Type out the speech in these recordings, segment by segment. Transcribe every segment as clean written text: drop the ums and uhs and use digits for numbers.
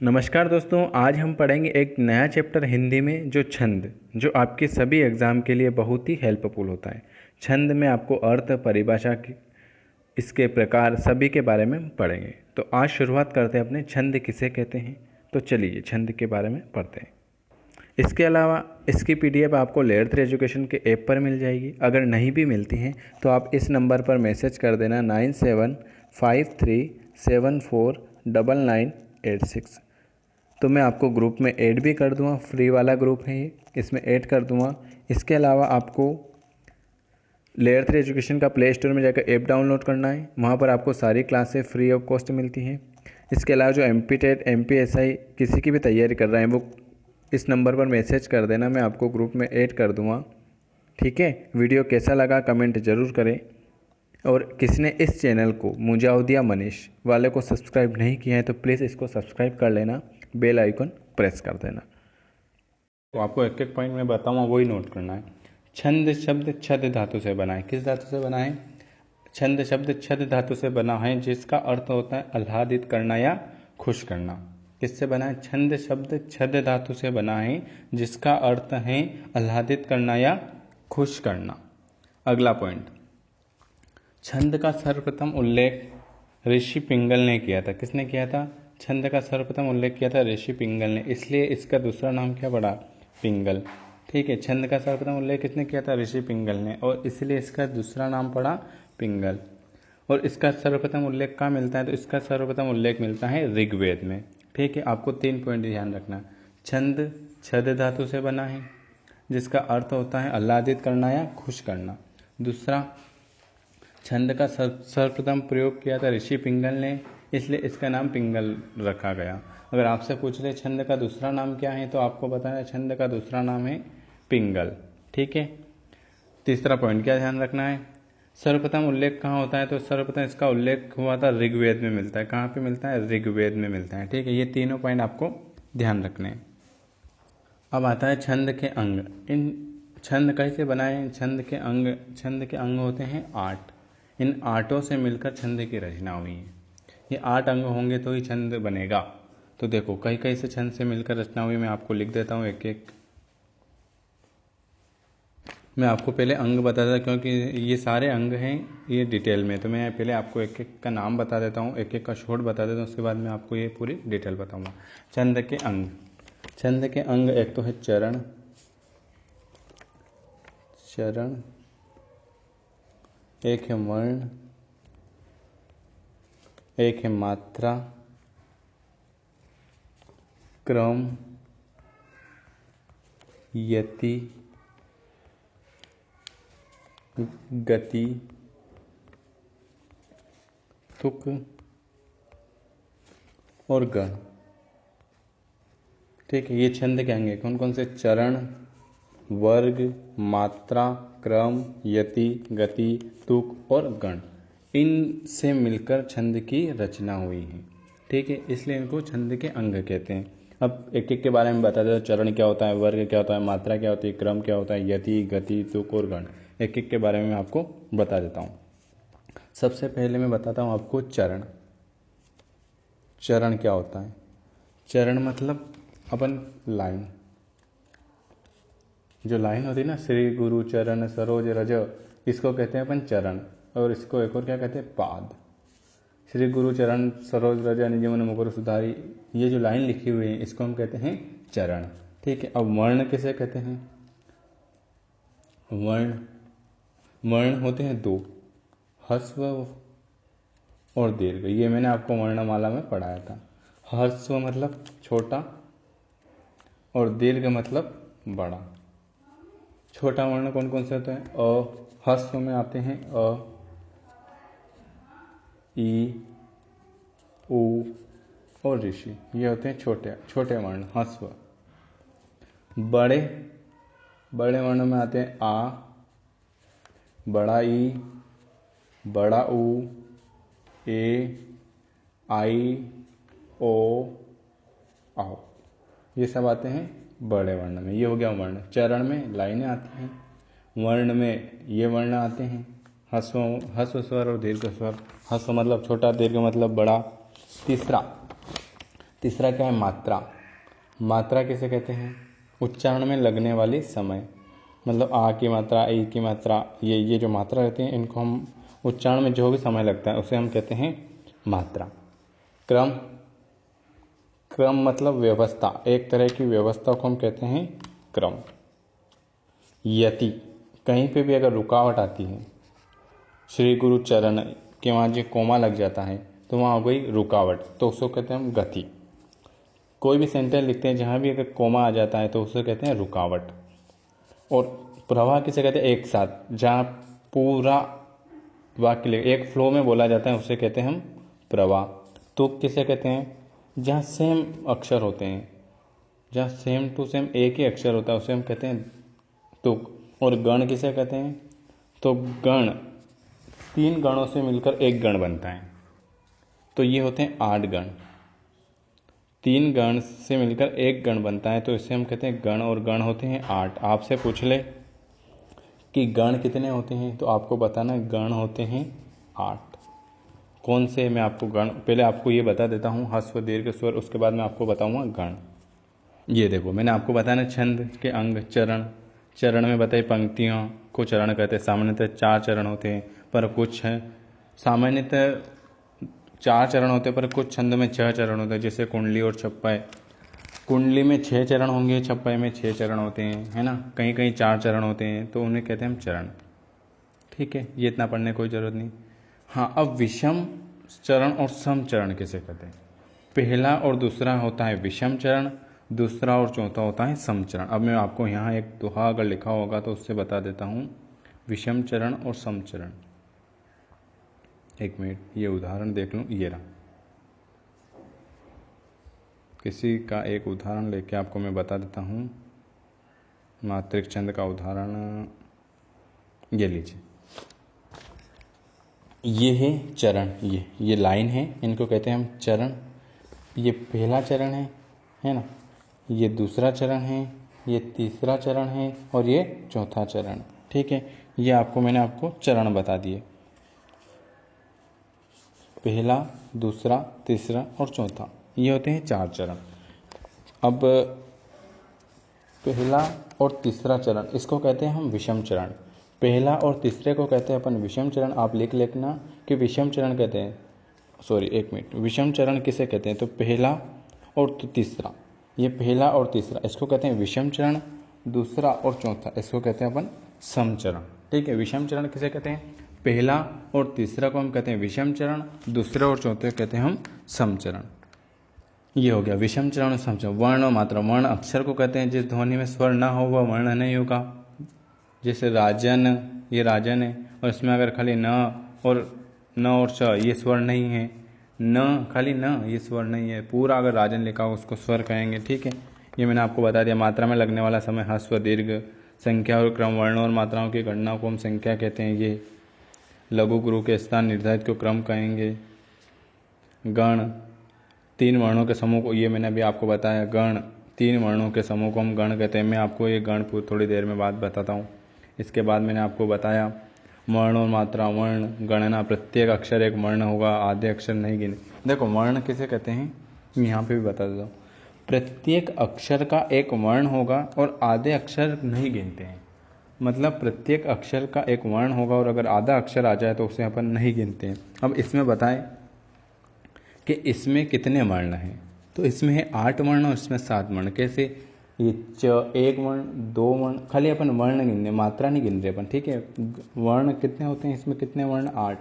नमस्कार दोस्तों, आज हम पढ़ेंगे एक नया चैप्टर हिंदी में जो छंद, जो आपके सभी एग्ज़ाम के लिए बहुत ही हेल्पफुल होता है। छंद में आपको अर्थ, परिभाषा की, इसके प्रकार सभी के बारे में पढ़ेंगे। तो आज शुरुआत करते हैं अपने छंद किसे कहते हैं। तो चलिए छंद के बारे में पढ़ते हैं। इसके अलावा इसकी पीडीएफ आपको लेयर 3 एजुकेशन के ऐप पर मिल जाएगी। अगर नहीं भी मिलती हैं तो आप इस नंबर पर मैसेज कर देना 9753749986। तो मैं आपको ग्रुप में ऐड भी कर दूंगा। फ्री वाला ग्रुप है ये, इसमें ऐड कर दूंगा। इसके अलावा आपको लेयर 3 एजुकेशन का प्ले स्टोर में जाकर ऐप डाउनलोड करना है। वहाँ पर आपको सारी क्लासें फ्री ऑफ कॉस्ट मिलती हैं। इसके अलावा जो MPTET MPSI किसी की भी तैयारी कर रहे हैं वो इस नंबर पर मैसेज कर देना, मैं आपको ग्रुप में ऐड कर दूंगा। ठीक है, वीडियो कैसा लगा कमेंट ज़रूर करें। और किसी ने इस चैनल को मुजाउदिया मनीष वाले को सब्सक्राइब नहीं किया है तो प्लीज़ इसको सब्सक्राइब कर लेना, बेल आइकन प्रेस कर देना। तो आपको एक एक पॉइंट में बताऊँगा, वही नोट करना है। छंद शब्द छद धातु से बना है। किस धातु से बना है? छंद शब्द छद धातु से बना है, जिसका अर्थ होता है आह्लादित करना या खुश करना। किससे बना है? छंद शब्द छद धातु से बना है, जिसका अर्थ है आह्लादित करना या खुश करना। अगला पॉइंट, छंद का सर्वप्रथम उल्लेख ऋषि पिंगल ने किया था। किसने किया था? छंद का सर्वप्रथम उल्लेख किया था ऋषि पिंगल ने, इसलिए इसका दूसरा नाम क्या पड़ा? पिंगल। ठीक है, छंद का सर्वप्रथम उल्लेख किसने किया था? ऋषि पिंगल ने, और इसलिए इसका दूसरा नाम पड़ा पिंगल। और इसका सर्वप्रथम उल्लेख कहाँ मिलता है? तो इसका सर्वप्रथम उल्लेख मिलता है ऋग्वेद में। ठीक है, आपको 3 पॉइंट ध्यान रखना। छंद छद धातु से बना है, जिसका अर्थ होता है आह्लादित करना या खुश करना। दूसरा, छंद का सर्वप्रथम प्रयोग किया था ऋषि पिंगल ने, इसलिए इसका नाम पिंगल रखा गया। अगर आपसे पूछ ले छंद का दूसरा नाम क्या है, तो आपको बताना छंद का दूसरा नाम है पिंगल। ठीक है। तीसरा पॉइंट क्या ध्यान रखना है? सर्वप्रथम उल्लेख कहाँ होता है? तो सर्वप्रथम इसका उल्लेख हुआ था ऋग्वेद में मिलता है। कहाँ पे मिलता है? ऋग्वेद में मिलता है। ठीक है, ये तीनों पॉइंट आपको ध्यान रखने हैं। अब आता है छंद के अंग। इन छंद कैसे बनाए? छंद के अंग होते हैं 8। इन 8 से मिलकर छंद की रचना हुई है। ये 8 अंग होंगे तो ही छंद बनेगा। तो देखो कई कई से छंद से मिलकर रचना हुई, मैं आपको लिख देता हूँ एक एक। मैं आपको पहले अंग बता देता, क्योंकि ये सारे अंग हैं ये डिटेल में, तो मैं पहले आपको एक एक का नाम बता देता हूँ, एक एक का शॉर्ट बता देता हूँ, उसके बाद मैं आपको ये पूरी डिटेल बताऊँगा। छंद के अंग। छंद के अंग एक तो है चरण, एक है वर्ण, एक है मात्रा, क्रम, यति, गति, तुक और गण। ठीक है, ये छंद के अंग हैं। कौन कौन से? चरण, वर्ग, मात्रा, क्रम, यति, गति, तुक और गण। इनसे मिलकर छंद की रचना हुई है। ठीक है, इसलिए इनको छंद के अंग कहते हैं। अब एक एक के बारे में बता देता। चरण क्या होता है, वर्ग क्या होता है, मात्रा क्या होती है, क्रम क्या होता है, यति, गति, तुक और गण। एक एक के बारे में मैं आपको बता देता हूँ। सबसे पहले मैं बताता हूँ आपको चरण। चरण क्या होता है? चरण मतलब अपन लाइन, जो लाइन होती है ना, श्री गुरु चरण सरोज रज, इसको कहते हैं अपन चरण। और इसको एक और क्या कहते हैं? पाद। श्री गुरु चरण सरोज रज निज मन मुकुर सुधारी, ये जो लाइन लिखी हुई है इसको हम कहते हैं चरण। ठीक है। अब वर्ण किसे कहते हैं? वर्ण होते हैं 2, ह्रस्व और दीर्घ। ये मैंने आपको वर्णमाला में पढ़ाया था। ह्रस्व मतलब छोटा और दीर्घ मतलब बड़ा। छोटा वर्ण कौन कौन से होते हैं? अ। ह्रस्व में आते हैं अ, ई, उ और ऋषि। ये होते हैं छोटे वर्ण, ह्रस्व। बड़े वर्ण में आते हैं आ, बड़ा ई, बड़ा उ, ए, आई, ओ, आओ। ये सब आते हैं बड़े वर्ण में। ये हो गया वर्ण। चरण में लाइनें आती हैं, वर्ण में ये वर्ण आते हैं, ह्रस्व स्वर और दीर्घ स्वर। ह्रस्व मतलब छोटा, दीर्घ मतलब बड़ा। तीसरा, तीसरा क्या है, मात्रा। मात्रा किसे कहते हैं, उच्चारण में लगने वाली समय, मतलब आ की मात्रा, ई की मात्रा, ये जो मात्रा रहती हैं इनको हम उच्चारण में जो भी समय लगता है उसे हम कहते हैं मात्रा। क्रम, क्रम मतलब व्यवस्था, एक तरह की व्यवस्था को हम कहते हैं क्रम। यति, कहीं पे भी अगर रुकावट आती है, श्री गुरु चरण के वहाँ जो कोमा लग जाता है तो वहाँ हो गई रुकावट, तो उसको कहते हैं हम गति। कोई भी सेंटेंस लिखते हैं जहाँ भी अगर कोमा आ जाता है तो उसे कहते हैं रुकावट। और प्रवाह किसे कहते हैं, एक साथ जहाँ पूरा वाक्य एक फ्लो में बोला जाता है उसे कहते हैं हम प्रवाह। तुक किसे कहते हैं, जहाँ सेम अक्षर होते हैं, जहाँ सेम टू सेम एक ही अक्षर होता है उसे हम कहते हैं तुक। और गण किसे कहते हैं, तो गण 3 गणों से मिलकर एक गण बनता है, तो ये होते हैं 8 गण। 3 गण से मिलकर एक गण बनता है तो इसे हम कहते हैं गण, और गण होते हैं 8। आपसे पूछ ले कि गण कितने होते हैं तो आपको बताना गण होते हैं 8। कौन से, मैं आपको गण पहले आपको ये बता देता हूँ, ह्रस्व दीर्घ स्वर, उसके बाद मैं आपको बताऊँगा गण। ये देखो मैंने आपको बताया ना, छंद के अंग, चरण, चरण में बताई पंक्तियों को चरण कहते हैं। सामान्यतः 4 चरण होते हैं, पर कुछ सामान्यतः 4 चरण होते हैं, पर कुछ छंद में 6 चरण होते हैं, जैसे कुंडली और छप्पय। कुंडली में 6 चरण होंगे, छप्पय में 6 चरण होते हैं, है ना। कहीं कहीं 4 चरण होते हैं, तो उन्हें कहते हैं हम चरण। ठीक है, ये इतना पढ़ने की कोई ज़रूरत नहीं। हाँ, अब विषम चरण और सम चरण किसे कहते हैं। पहला और दूसरा होता है विषम चरण, दूसरा और चौथा होता है सम चरण। अब मैं आपको यहाँ एक दोहा अगर लिखा होगा तो उससे बता देता हूँ, विषम चरण और सम चरण। एक मिनट, ये उदाहरण देख लूँ, ये रहा। किसी का एक उदाहरण लेके आपको मैं बता देता हूँ, मात्रिक छंद का उदाहरण ये लीजिए। ये है चरण, ये लाइन है, इनको कहते हैं हम चरण। ये पहला चरण है ना, ये दूसरा चरण है, ये तीसरा चरण है, और ये चौथा चरण। ठीक है, ये आपको मैंने आपको चरण बता दिए, पहला, दूसरा, तीसरा और चौथा, ये होते हैं 4 चरण। अब पहला और तीसरा चरण, इसको कहते हैं हम विषम चरण। पहला और तीसरे को कहते हैं अपन विषम चरण। आप लिख लेना कि विषम चरण कहते हैं, सॉरी एक मिनट, विषम चरण किसे कहते हैं, तो पहला और तीसरा, ये पहला और तीसरा इसको कहते हैं विषम चरण। दूसरा और चौथा इसको कहते हैं अपन सम चरण। ठीक है, विषम चरण किसे कहते हैं, पहला और तीसरा को हम कहते हैं विषम चरण, दूसरा और चौथे कहते हैं हम सम चरण। ये हो गया विषम चरण और सम चरण। वर्ण और मात्रा, वर्ण अक्षर को कहते हैं जिस ध्वनि में स्वर ना हो वह वर्ण नहीं होगा। जैसे राजन, ये राजन है और इसमें अगर खाली न और च ये स्वर नहीं है, न खाली न ये स्वर नहीं है, पूरा अगर राजन लिखा हो उसको स्वर कहेंगे। ठीक है, ये मैंने आपको बता दिया। मात्रा में लगने वाला समय ह्रस्व दीर्घ, संख्या और क्रम, वर्णों और मात्राओं की गणना को हम संख्या कहते हैं। ये लघु गुरु के स्थान निर्धारित को क्रम कहेंगे। गण, 3 वर्णों के समूह को, ये मैंने अभी आपको बताया, गण 3 वर्णों के समूह को हम गण कहते हैं। मैं आपको ये गण थोड़ी देर में बाद बताता हूँ। इसके बाद मैंने आपको बताया वर्ण और मात्रा। वर्ण गणना, प्रत्येक अक्षर एक वर्ण होगा, आधे अक्षर नहीं गिने। देखो वर्ण किसे कहते हैं, यहाँ पे भी बता देता हूँ। प्रत्येक अक्षर का एक वर्ण होगा और आधे अक्षर नहीं गिनते हैं। मतलब प्रत्येक अक्षर का एक वर्ण होगा और अगर आधा अक्षर आ जाए तो उसे अपन नहीं गिनते हैं। अब इसमें बताएं कि इसमें कितने वर्ण हैं, तो इसमें है 8 वर्ण और इसमें 7 वर्ण। कैसे, ये एक वर्ण, 2 वर्ण, खाली अपन वर्ण गिन रहे, मात्रा नहीं गिन रहे अपन। ठीक है, वर्ण कितने होते हैं इसमें, कितने वर्ण, 8,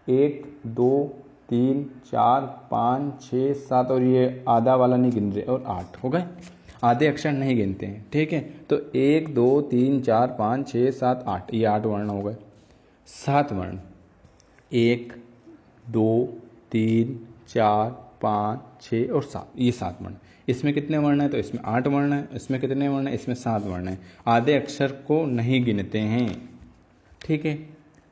1 2 3 4 5 6 7, और ये आधा वाला नहीं गिन रहे, और 8 हो गए। आधे अक्षर नहीं गिनते हैं। ठीक है, तो 1 2 3 4 5 6 7 8, ये 8 वर्ण हो गए। 7 वर्ण, 1 2 3 4 5 6 और 7, ये 7 वर्ण। इसमें कितने वर्ण है, तो इसमें 8 वर्ण है। इसमें कितने वर्ण है, इसमें 7 वर्ण है। आधे अक्षर को नहीं गिनते हैं। ठीक है,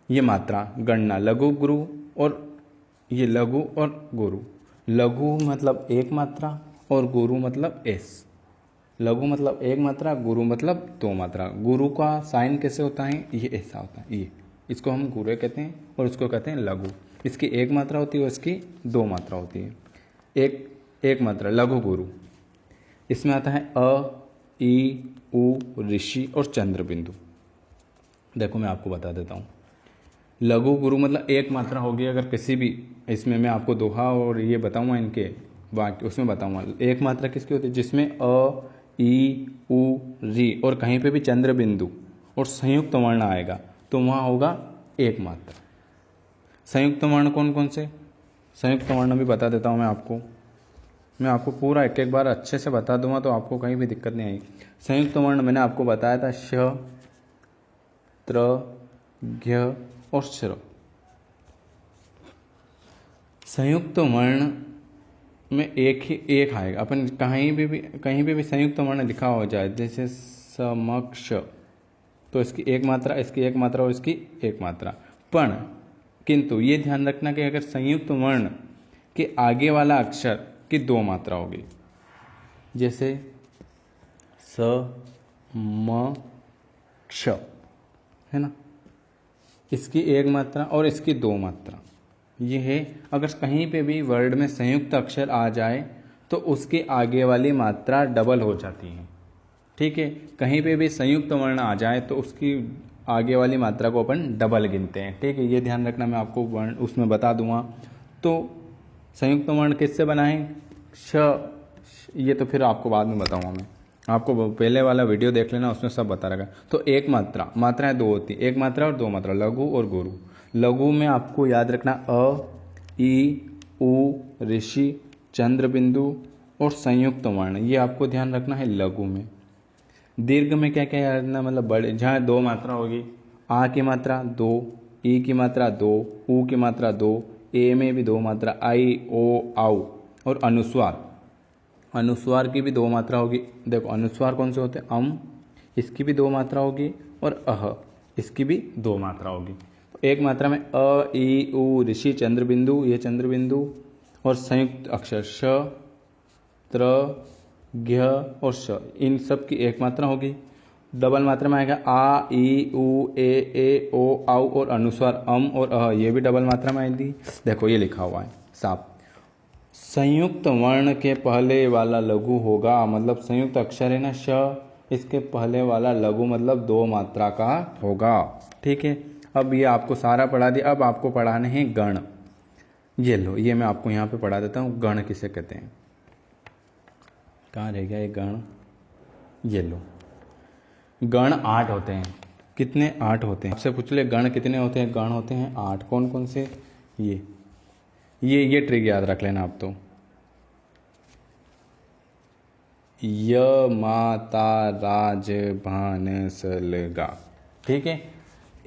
ये मात्रा गणना, लघु गुरु, और ये लघु और गुरु। लघु मतलब एक मात्रा और गुरु मतलब एस। लघु मतलब एक मात्रा, गुरु मतलब 2 मात्रा। गुरु का साइन कैसे होता है, ये ऐसा होता है, ये, इसको हम गुरु कहते हैं और इसको कहते हैं लघु। इसकी एक मात्रा होती है और इसकी 2 मात्रा होती है। एक एक मात्रा लघु गुरु, इसमें आता है अ, ई, उ, ऋषि और चंद्र बिंदु। देखो मैं आपको बता देता हूँ, लघु गुरु मतलब एक मात्रा होगी। अगर किसी भी इसमें मैं आपको दोहा और ये बताऊंगा इनके वाक्य, उसमें बताऊंगा एक मात्रा किसकी होती है, जिसमें अ, ई, उ, री और कहीं पे भी चंद्र बिंदु और संयुक्त वर्ण आएगा तो वहाँ होगा एक मात्रा। संयुक्त वर्ण कौन कौन से, संयुक्त वर्ण भी बता देता हूँ मैं आपको पूरा एक एक बार अच्छे से बता दूंगा तो आपको कहीं भी दिक्कत नहीं आएगी। संयुक्त वर्ण मैंने आपको बताया था श, त्र, ज्ञ और श्र। संयुक्त वर्ण में एक आएगा। अपन कहीं भी संयुक्त वर्ण लिखा हो जाए, जैसे समक्ष, तो इसकी एक मात्रा, इसकी एक मात्रा और इसकी एक मात्रा। पण किंतु ये ध्यान रखना कि अगर संयुक्त वर्ण के आगे वाला अक्षर की दो मात्रा होगी, जैसे स, म, क्ष, है ना, इसकी एक मात्रा और इसकी दो मात्रा, ये है। अगर कहीं पे भी वर्ड में संयुक्त अक्षर आ जाए तो उसके आगे वाली मात्रा डबल हो जाती है। ठीक है, कहीं पे भी संयुक्त वर्ण आ जाए तो उसकी आगे वाली मात्रा को अपन डबल गिनते हैं। ठीक है, ये ध्यान रखना, मैं आपको वर्ण उसमें बता दूंगा। तो संयुक्त वर्ण किससे बना है, श, ये तो फिर आपको बाद में बताऊंगा मैं, आपको पहले वाला वीडियो देख लेना, उसमें सब बता रहेगा। तो एक मात्रा, मात्राएं दो होती, एक मात्रा और दो मात्रा, लघु और गुरु। लघु में आपको याद रखना अ, ई, उ, ऋषि, चंद्र बिंदु और संयुक्त वर्ण, ये आपको ध्यान रखना है लघु में। दीर्घ में क्या क्या याद रखना, मतलब बड़े, जहाँ दो मात्रा होगी, आ की मात्रा दो, ई की मात्रा दो, उ की मात्रा दो, ए में भी दो मात्रा, आई, ओ, आउ और अनुस्वार, अनुस्वार की भी दो मात्रा होगी। देखो अनुस्वार कौन से होते हैं, अम, इसकी भी दो मात्रा होगी और अह, इसकी भी दो मात्रा होगी। तो एक मात्रा में अ, ई, उ, ऋषि, चंद्र बिंदु, ये चंद्र बिंदु और संयुक्त अक्षर श, त्र, ज्ञ और श, इन सब की एक मात्रा होगी। डबल मात्रा में आएगा आ, ई, उ, ए, ओ, आउ और अनुस्वार अम और अह, ये भी डबल मात्रा में आएगी। देखो ये लिखा हुआ है साफ, संयुक्त वर्ण के पहले वाला लघु होगा, मतलब संयुक्त अक्षर है ना श, इसके पहले वाला लघु मतलब दो मात्रा का होगा। ठीक है, अब ये आपको सारा पढ़ा दिया। अब आपको पढ़ाने हैं गण। ये लो, ये मैं आपको यहाँ पे पढ़ा देता हूँ, गण किसे कहते हैं। कहाँ रह गया ये गण, ये लो। गण 8 होते हैं। कितने, 8 होते हैं। आपसे पूछ ले गण कितने होते हैं, गण होते हैं 8। कौन कौन से, ये ट्रिक याद रख लेना आप। तो य, माता, राज, भान, सलगा। ठीक है,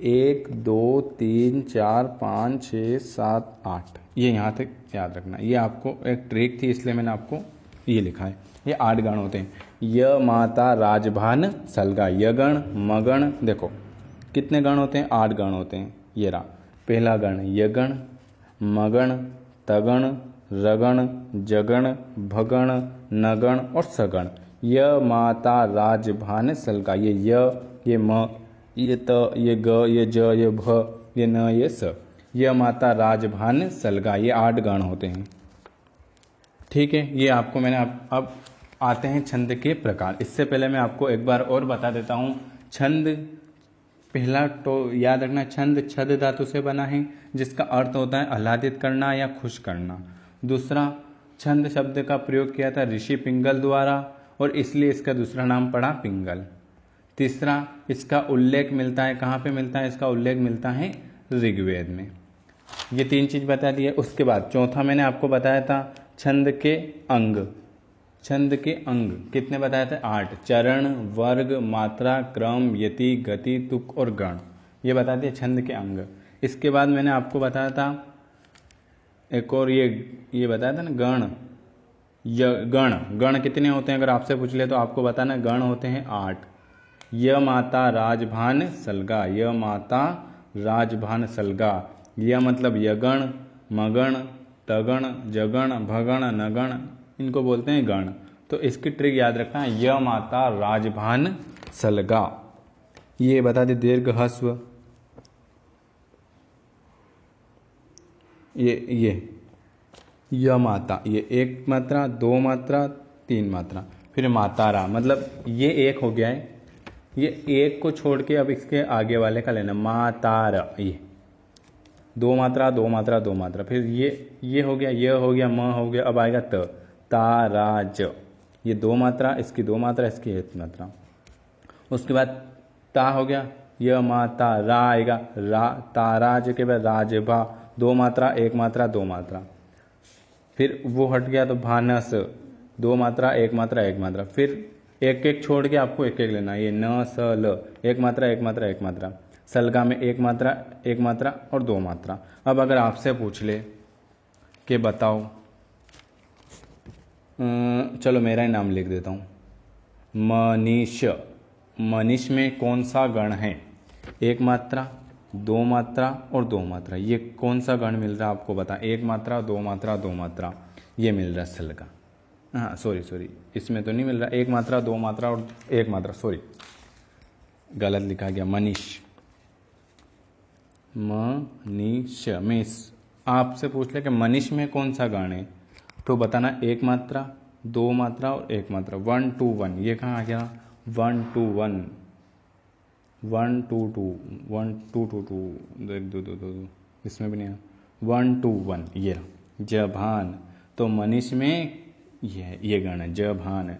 1 2 3 4 5 6 7 8, ये यहाँ तक याद रखना। ये आपको एक ट्रिक थी इसलिए मैंने आपको ये लिखा है। ये 8 गण होते हैं, य, माता, राज, भान, सलगा। यगण, मगण, देखो कितने गण होते हैं, 8 गण होते हैं। ये रहा पहला गण, यगण, मगण, तगण, रगण, जगण, भगण, नगण और सगण। य, माता, राज, भान, सलगा। ये य, ये म, ये त, ये ग, ये ज, ये भ, ये न, ये स। य, माता, राज, भान, सलगा, ये 8 गण होते हैं। ठीक है, ये आपको मैंने अब आते हैं छंद के प्रकार। इससे पहले मैं आपको एक बार और बता देता हूँ छंद। पहला तो याद रखना, छंद छद धातु से बना है, जिसका अर्थ होता है आह्लादित करना या खुश करना। दूसरा, छंद शब्द का प्रयोग किया था ऋषि पिंगल द्वारा और इसलिए इसका दूसरा नाम पड़ा पिंगल। तीसरा, इसका उल्लेख मिलता है, कहाँ पे मिलता है, इसका उल्लेख मिलता है ऋग्वेद में। ये 3 चीज बता दी है। उसके बाद चौथा मैंने आपको बताया था छंद के अंग। छंद के अंग कितने बताए थे, 8। चरण, वर्ग, मात्रा, क्रम, यति, गति, तुक और गण, ये बता दिए छंद के अंग। इसके बाद मैंने आपको बताया था एक और, ये बताया था ना गण। गण, गण कितने होते हैं अगर आपसे पूछ ले तो आपको बताना, गण होते हैं 8। य, माता, राज, भान, सलगा। य, माता, राज, भान, सलगा। यह मतलब यगण, मगण, तगण, जगण, भगण, नगण, इनको बोलते हैं गण। तो इसकी ट्रिक याद रखना, य, माता, राज, भान, सलगा। ये बता दे दीर्घ हस्व, ये य माता, ये एक मात्रा, दो मात्रा, तीन मात्रा, फिर मातारा, मतलब ये एक हो गया है। ये एक को छोड़ के अब इसके आगे वाले का लेना, मातारा, ये दो मात्रा दो मात्रा दो मात्रा, फिर ये हो गया, ये हो गया, म हो गया, अब आएगा त, ताराज, ये दो मात्रा, इसकी दो मात्रा, इसकी एक मात्रा। उसके बाद ता हो गया, य माता, रा आएगा, रा, ताराज के बाद राजभा, दो मात्रा एक मात्रा दो मात्रा, फिर वो हट गया तो भानस, दो मात्रा एक मात्रा एक मात्रा, फिर एक एक छोड़ के आपको एक एक लेना, ये न स ल, एक मात्रा एक मात्रा एक मात्रा, सलगा में एक मात्रा और दो मात्रा। अब अगर आपसे पूछ ले कि बताओ, चलो मेरा ही नाम लिख देता हूँ, मनीष, मनीष में कौन सा गण है? एक मात्रा, दो मात्रा और दो मात्रा, ये कौन सा गण मिल रहा है आपको बता, एक मात्रा दो मात्रा, ये मिल रहा है सल का। हाँ सॉरी, इसमें तो नहीं मिल रहा, एक मात्रा दो मात्रा और एक मात्रा, सॉरी गलत लिखा गया, मनीष, मनीष में आपसे पूछ ले कि मनीष में कौन सा गण है, तो बताना एक मात्रा दो मात्रा और एक मात्रा, 1 2 1, ये कहाँ आ गया, 1 2 1 1 2 2 1 2 2 2 दो दो दो, इसमें भी नहीं है, 1 2 1, ये जभान, तो मनीष में ये गण है जभान।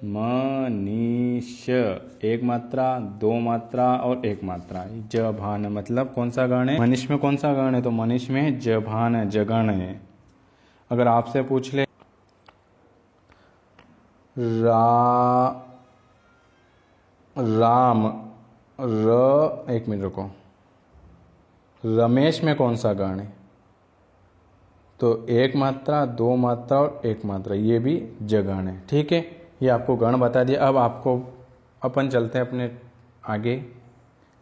मनीष, एक मात्रा दो मात्रा और एक मात्रा, जभान मतलब कौन सा गण है, मनीष में कौन सा गण है, तो मनीष में जभान है, जगण है। अगर आपसे पूछ ले राम, एक मिनट रुको, रमेश में कौन सा गण है, तो एक मात्रा दो मात्रा और एक मात्रा, ये भी जगण है। ठीक है, ये आपको गण बता दिया। अब आपको अपन चलते हैं अपने आगे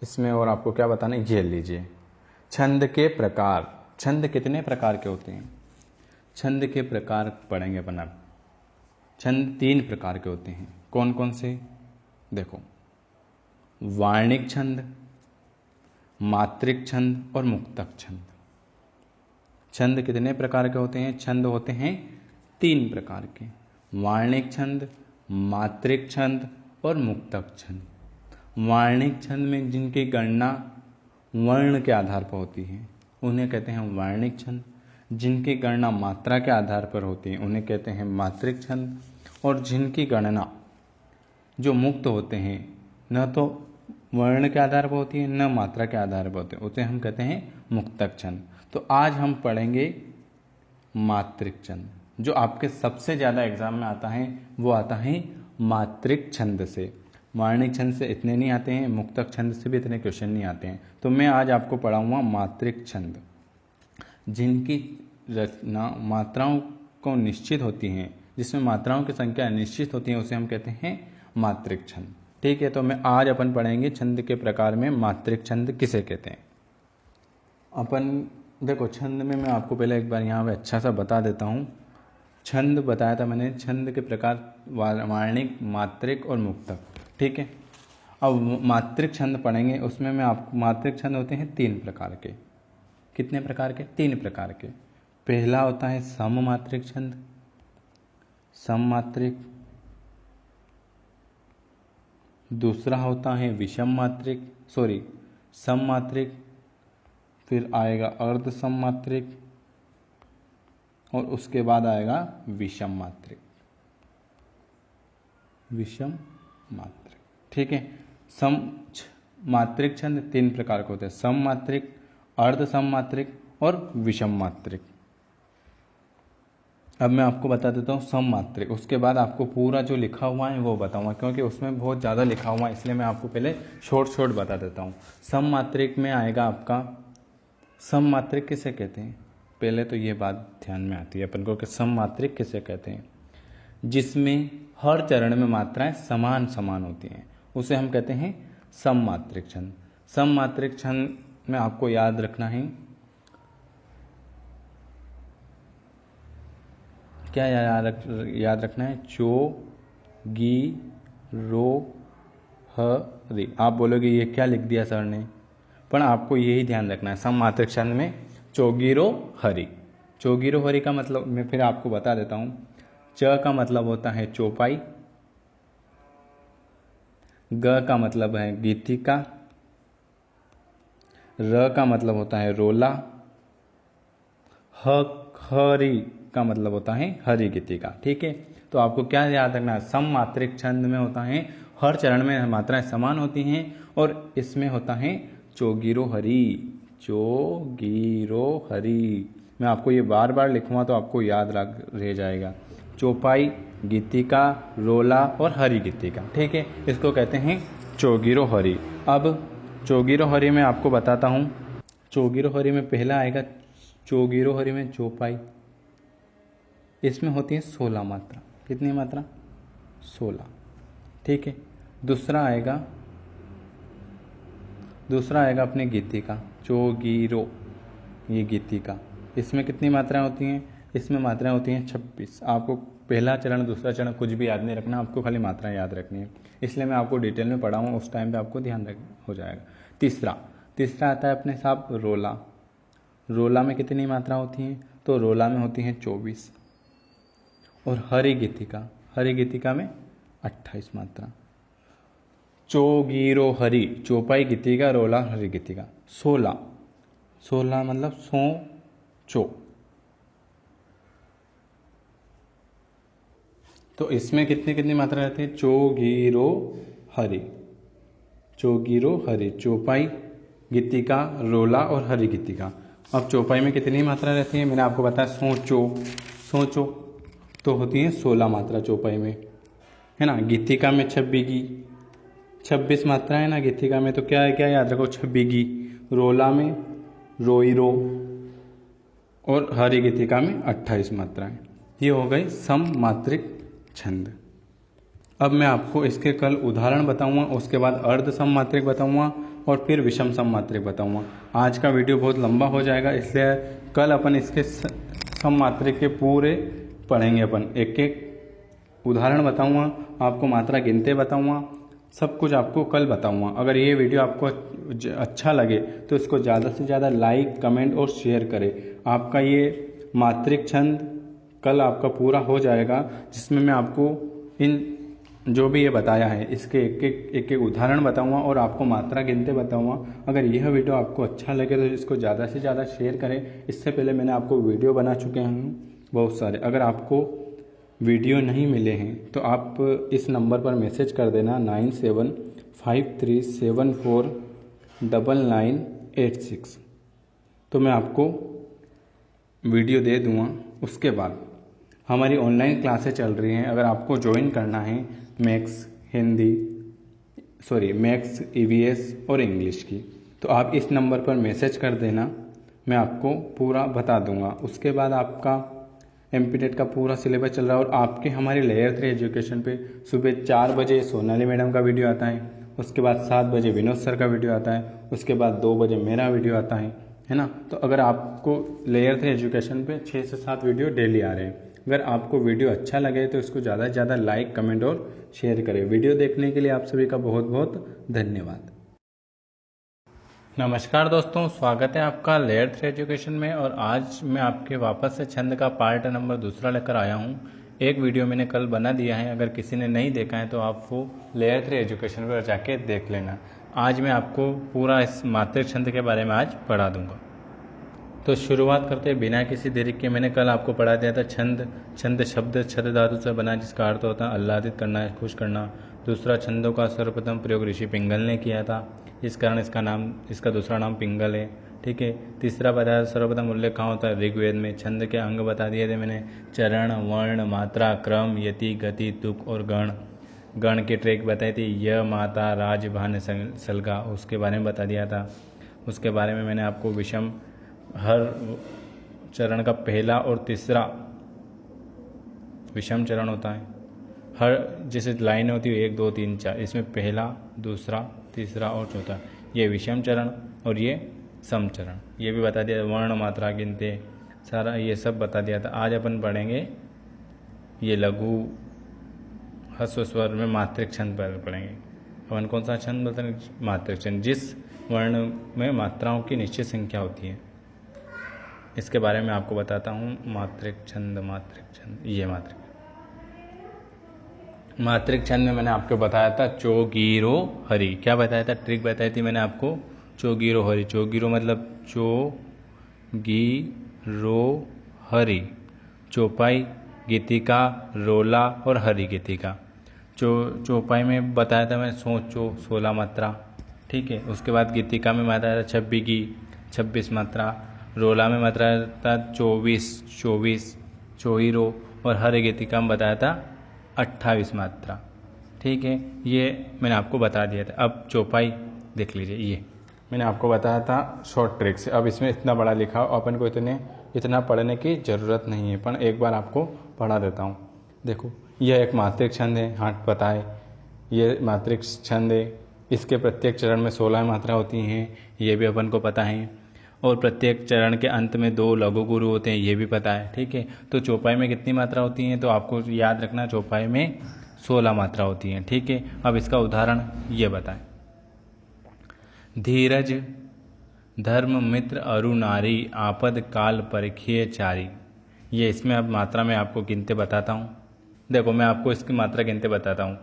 इसमें, और आपको क्या बताना है ये लीजिए, छंद के प्रकार। छंद कितने प्रकार के होते हैं? छंद के प्रकार पढ़ेंगे अपन अब। छंद 3 प्रकार के होते हैं। कौन कौन से? देखो, वार्णिक छंद, मात्रिक छंद और मुक्तक छंद। छंद कितने प्रकार के होते हैं? छंद होते हैं 3 प्रकार के, वार्णिक छंद, मात्रिक छंद और मुक्तक छंद। वार्णिक छंद में जिनकी गणना वर्ण के आधार पर होती है उन्हें कहते हैं वार्णिक छंद। जिनकी गणना मात्रा के आधार पर होती है उन्हें कहते हैं मात्रिक छंद। और जिनकी गणना जो मुक्त होते हैं, न तो वर्ण के आधार पर होती है न मात्रा के आधार पर होते हैं, उसे हम कहते हैं मुक्तक छंद। तो आज हम पढ़ेंगे मात्रिक छंद। जो आपके सबसे ज़्यादा एग्जाम में आता है वो आता है मात्रिक छंद से। वार्णिक छंद से इतने नहीं आते हैं, मुक्तक छंद से भी इतने क्वेश्चन नहीं आते हैं। तो मैं आज आपको पढ़ाऊंगा मात्रिक छंद, जिनकी रचना मात्राओं को निश्चित होती हैं, जिसमें मात्राओं की संख्या निश्चित होती है, उसे हम कहते हैं मात्रिक छंद। ठीक है, तो मैं आज अपन पढ़ेंगे छंद के प्रकार में मात्रिक छंद किसे कहते हैं। अपन देखो, छंद में मैं आपको पहले एक बार यहाँ पे अच्छा सा बता देता हूँ। छंद बताया था मैंने, छंद के प्रकार वार्णिक, मात्रिक और मुक्तक। ठीक है, अब मात्रिक छंद पढ़ेंगे। उसमें मैं आपको, मात्रिक छंद होते हैं 3 प्रकार के। कितने प्रकार के? 3 प्रकार के। पहला होता है सममात्रिक छंद, सममात्रिक। दूसरा होता है विषम मात्रिक, सममात्रिक। फिर आएगा अर्ध सममात्रिक और उसके बाद आएगा विषम मात्रिक, विषम मात्रिक। ठीक है, सम मात्रिक छंद 3 प्रकार के होते हैं, सममात्रिक, अर्ध सममात्रिक और विषम मात्रिक। अब मैं आपको बता देता हूँ सममात्रिक, उसके बाद आपको पूरा जो लिखा हुआ है वो बताऊंगा, क्योंकि उसमें बहुत ज़्यादा लिखा हुआ है, इसलिए मैं आपको पहले शॉर्ट बता देता हूँ। सममात्रिक में आएगा आपका, सममात्रिक किसे कहते हैं? पहले तो ये बात ध्यान में आती है अपन को कि सममात्रिक किसे कहते हैं? जिसमें हर चरण में मात्राएं समान समान होती हैं, उसे हम कहते हैं सममात्रिक छंद। सममात्रिक छंद में आपको याद रखना है, क्या याद रखना है? चो, गी, रो, ह, री। आप बोलोगे ये क्या लिख दिया सर ने, पर आपको यही ध्यान रखना है, सममात्रिक छंद में चोगी, रो, हरी। चौगिरो हरी का मतलब मैं फिर आपको बता देता हूँ। च का मतलब होता है चौपाई, ग का मतलब है गीतिका, र का मतलब होता है रोला, हरी का मतलब होता है हरी गीतिका। ठीक है, तो आपको क्या याद रखना है, सममात्रिक छंद में होता है हर चरण में मात्राएं समान होती हैं और इसमें होता है चौगिरो हरी, चौगिरो हरी। मैं आपको ये बार बार लिखूंगा तो आपको याद रह जाएगा। चौपाई, गीतिका, रोला और हरी गीतिका। ठीक है, इसको कहते हैं चौगिरो हरी। अब चौगिरो हरी में आपको बताता हूँ। चौगिरो हरी में पहला आएगा चौगिरो हरी में चौपाई, इसमें होती है 16 मात्रा। कितनी मात्रा? 16। ठीक है, दूसरा आएगा अपने गीतिका, चौगिरो, ये गीतिका, इसमें कितनी मात्राएं होती हैं? इसमें मात्राएं होती हैं 26। आपको पहला चरण दूसरा चरण कुछ भी याद नहीं रखना, आपको खाली मात्राएं याद रखनी है, इसलिए मैं आपको डिटेल में पढ़ाऊँ, उस टाइम पे आपको ध्यान रख हो जाएगा। तीसरा आता है अपने साथ रोला। रोला में कितनी मात्रा होती हैं? तो रोला में होती हैं 24। और हरी गीतिका में 28 मात्रा। चौगिरो हरी, चौपाई, गीतिका, रोला, हरी गीतिका, 16 मतलब सो चो। तो इसमें कितनी मात्रा रहती है? चौगिरो हरी, चौपाई, गीतिका, रोला और हरी गीतिका। अब चौपाई में कितनी मात्रा रहती है? मैंने आपको बताया सोचो तो होती है 16 मात्रा चौपाई में, है ना। गीतिका में 26 मात्रा है ना गीतिका में, तो क्या याद रखो? 26। रोला में रोइरो और हरी गीतिका में 28 मात्राएं। ये हो गई सममात्रिक छंद। अब मैं आपको इसके कल उदाहरण बताऊंगा, उसके बाद अर्ध सममात्रिक बताऊंगा और फिर विषम सममात्रिक बताऊंगा। आज का वीडियो बहुत लंबा हो जाएगा, इसलिए कल अपन इसके सममात्रिक के पूरे पढ़ेंगे। अपन एक एक उदाहरण बताऊंगा, आपको मात्रा गिनते बताऊंगा, सब कुछ आपको कल बताऊंगा। अगर ये वीडियो आपको अच्छा लगे तो इसको ज़्यादा से ज़्यादा लाइक, कमेंट और शेयर करें। आपका ये मात्रिक छंद कल आपका पूरा हो जाएगा, जिसमें मैं आपको इन जो भी ये बताया है इसके एक एक उदाहरण बताऊंगा और आपको मात्रा गिनते बताऊंगा। अगर यह वीडियो आपको अच्छा लगे तो इसको ज़्यादा से ज़्यादा शेयर करें। इससे पहले मैंने आपको वीडियो बना चुके हैं बहुत सारे। अगर आपको वीडियो नहीं मिले हैं तो आप इस नंबर पर मैसेज कर देना 9753749986, तो मैं आपको वीडियो दे दूँगा। उसके बाद हमारी ऑनलाइन क्लासें चल रही हैं, अगर आपको ज्वाइन करना है मैथ्स, EVS और इंग्लिश की, तो आप इस नंबर पर मैसेज कर देना, मैं आपको पूरा बता दूंगा। उसके बाद आपका एमपीटेट का पूरा सिलेबस चल रहा है और आपके हमारे लेयर 3 एजुकेशन पे सुबह 4 बजे सोनाली मैडम का वीडियो आता है, उसके बाद 7 बजे विनोद सर का वीडियो आता है, उसके बाद 2 बजे मेरा वीडियो आता है ना। तो अगर आपको लेयर 3 एजुकेशन पे 6 से 7 वीडियो डेली आ रहे हैं। अगर आपको वीडियो अच्छा लगे तो इसको ज़्यादा से ज़्यादा लाइक, कमेंट और शेयर करें। वीडियो देखने के लिए आप सभी का बहुत बहुत धन्यवाद। नमस्कार दोस्तों, स्वागत है आपका लेयर 3 एजुकेशन में। और आज मैं आपके वापस से छंद का पार्ट नंबर 2 लेकर आया हूँ। एक वीडियो मैंने कल बना दिया है, अगर किसी ने नहीं देखा है तो आप वो लेयर 3 एजुकेशन पर जाके देख लेना। आज मैं आपको पूरा इस मात्रिक छंद के बारे में आज पढ़ा दूंगा। तो शुरुआत करते हैं बिना किसी देरी के। मैंने कल आपको पढ़ा दिया था छंद शब्द छद धातु से बना, जिसका अर्थ होता है आह्लादित करना, खुश करना। दूसरा, छंदों का सर्वप्रथम प्रयोग ऋषि पिंगल ने किया था, इस कारण इसका दूसरा नाम पिंगल है। ठीक है। तीसरा बताया सर्वप्रथम उल्लेख कहाँ होता है? ऋग्वेद में। छंद के अंग बता दिए थे मैंने, चरण, वर्ण, मात्रा, क्रम, यति, गति, तुक और गण के ट्रैक बताए थे, य, माता, राज, भान, सलगा, उसके बारे में बता दिया था। उसके बारे में मैंने आपको विषम, हर चरण का पहला और तीसरा विषम चरण होता है। हर जैसे लाइन होती है 1 2 3 4, इसमें पहला, दूसरा, तीसरा और चौथा, ये विषम चरण और ये सम चरण। ये भी बता दिया, वर्ण, मात्रा गिनते, सारा ये सब बता दिया था। आज अपन पढ़ेंगे ये लघु ह्रस्व स्वर में मात्रिक छंद पर पढ़ेंगे। अपन कौन सा छंद बोलते हैं? मात्रिक छंद, जिस वर्ण में मात्राओं की निश्चित संख्या होती है। इसके बारे में आपको बताता हूँ। मात्रिक छंद, ये मात्रिक छंद में मैंने आपको बताया था चौगीरो हरि। क्या बताया था, ट्रिक बताई थी मैंने आपको, चौगीरो हरि। चौगीरो मतलब चौगीरो हरि, चौपाई, गीतिका, रोला और हरि गीतिका। चौपाई में बताया था मैं सोचो 16 मात्रा, ठीक है। उसके बाद गीतिका में बताया था 26 मात्रा, रोला में बताया था 24 चौहीरो, और हरि गीतिका में बताया था 28 मात्रा, ठीक है। ये मैंने आपको बता दिया था। अब चौपाई देख लीजिए, ये मैंने आपको बताया था शॉर्ट ट्रिक से। अब इसमें इतना बड़ा लिखा हो, अपन को इतना पढ़ने की ज़रूरत नहीं है, पर एक बार आपको पढ़ा देता हूँ। देखो, यह एक मात्रिक छंद है, हाँ पता है, ये मात्रिक छंद है। इसके प्रत्येक चरण में 16 मात्रा होती हैं, ये भी अपन को पता है। और प्रत्येक चरण के अंत में 2 लघु गुरु होते हैं, ये भी पता है, ठीक है। तो चौपाई में कितनी मात्रा होती हैं, तो आपको याद रखना, चौपाई में 16 मात्रा होती हैं, ठीक है। अब इसका उदाहरण ये बताएं। धीरज, धर्म, मित्र, अरु, नारी, आपद काल परिखिए चारी। ये इसमें अब मात्रा में आपको गिनते बताता हूँ। देखो, मैं आपको इसकी मात्रा गिनते बताता हूँ।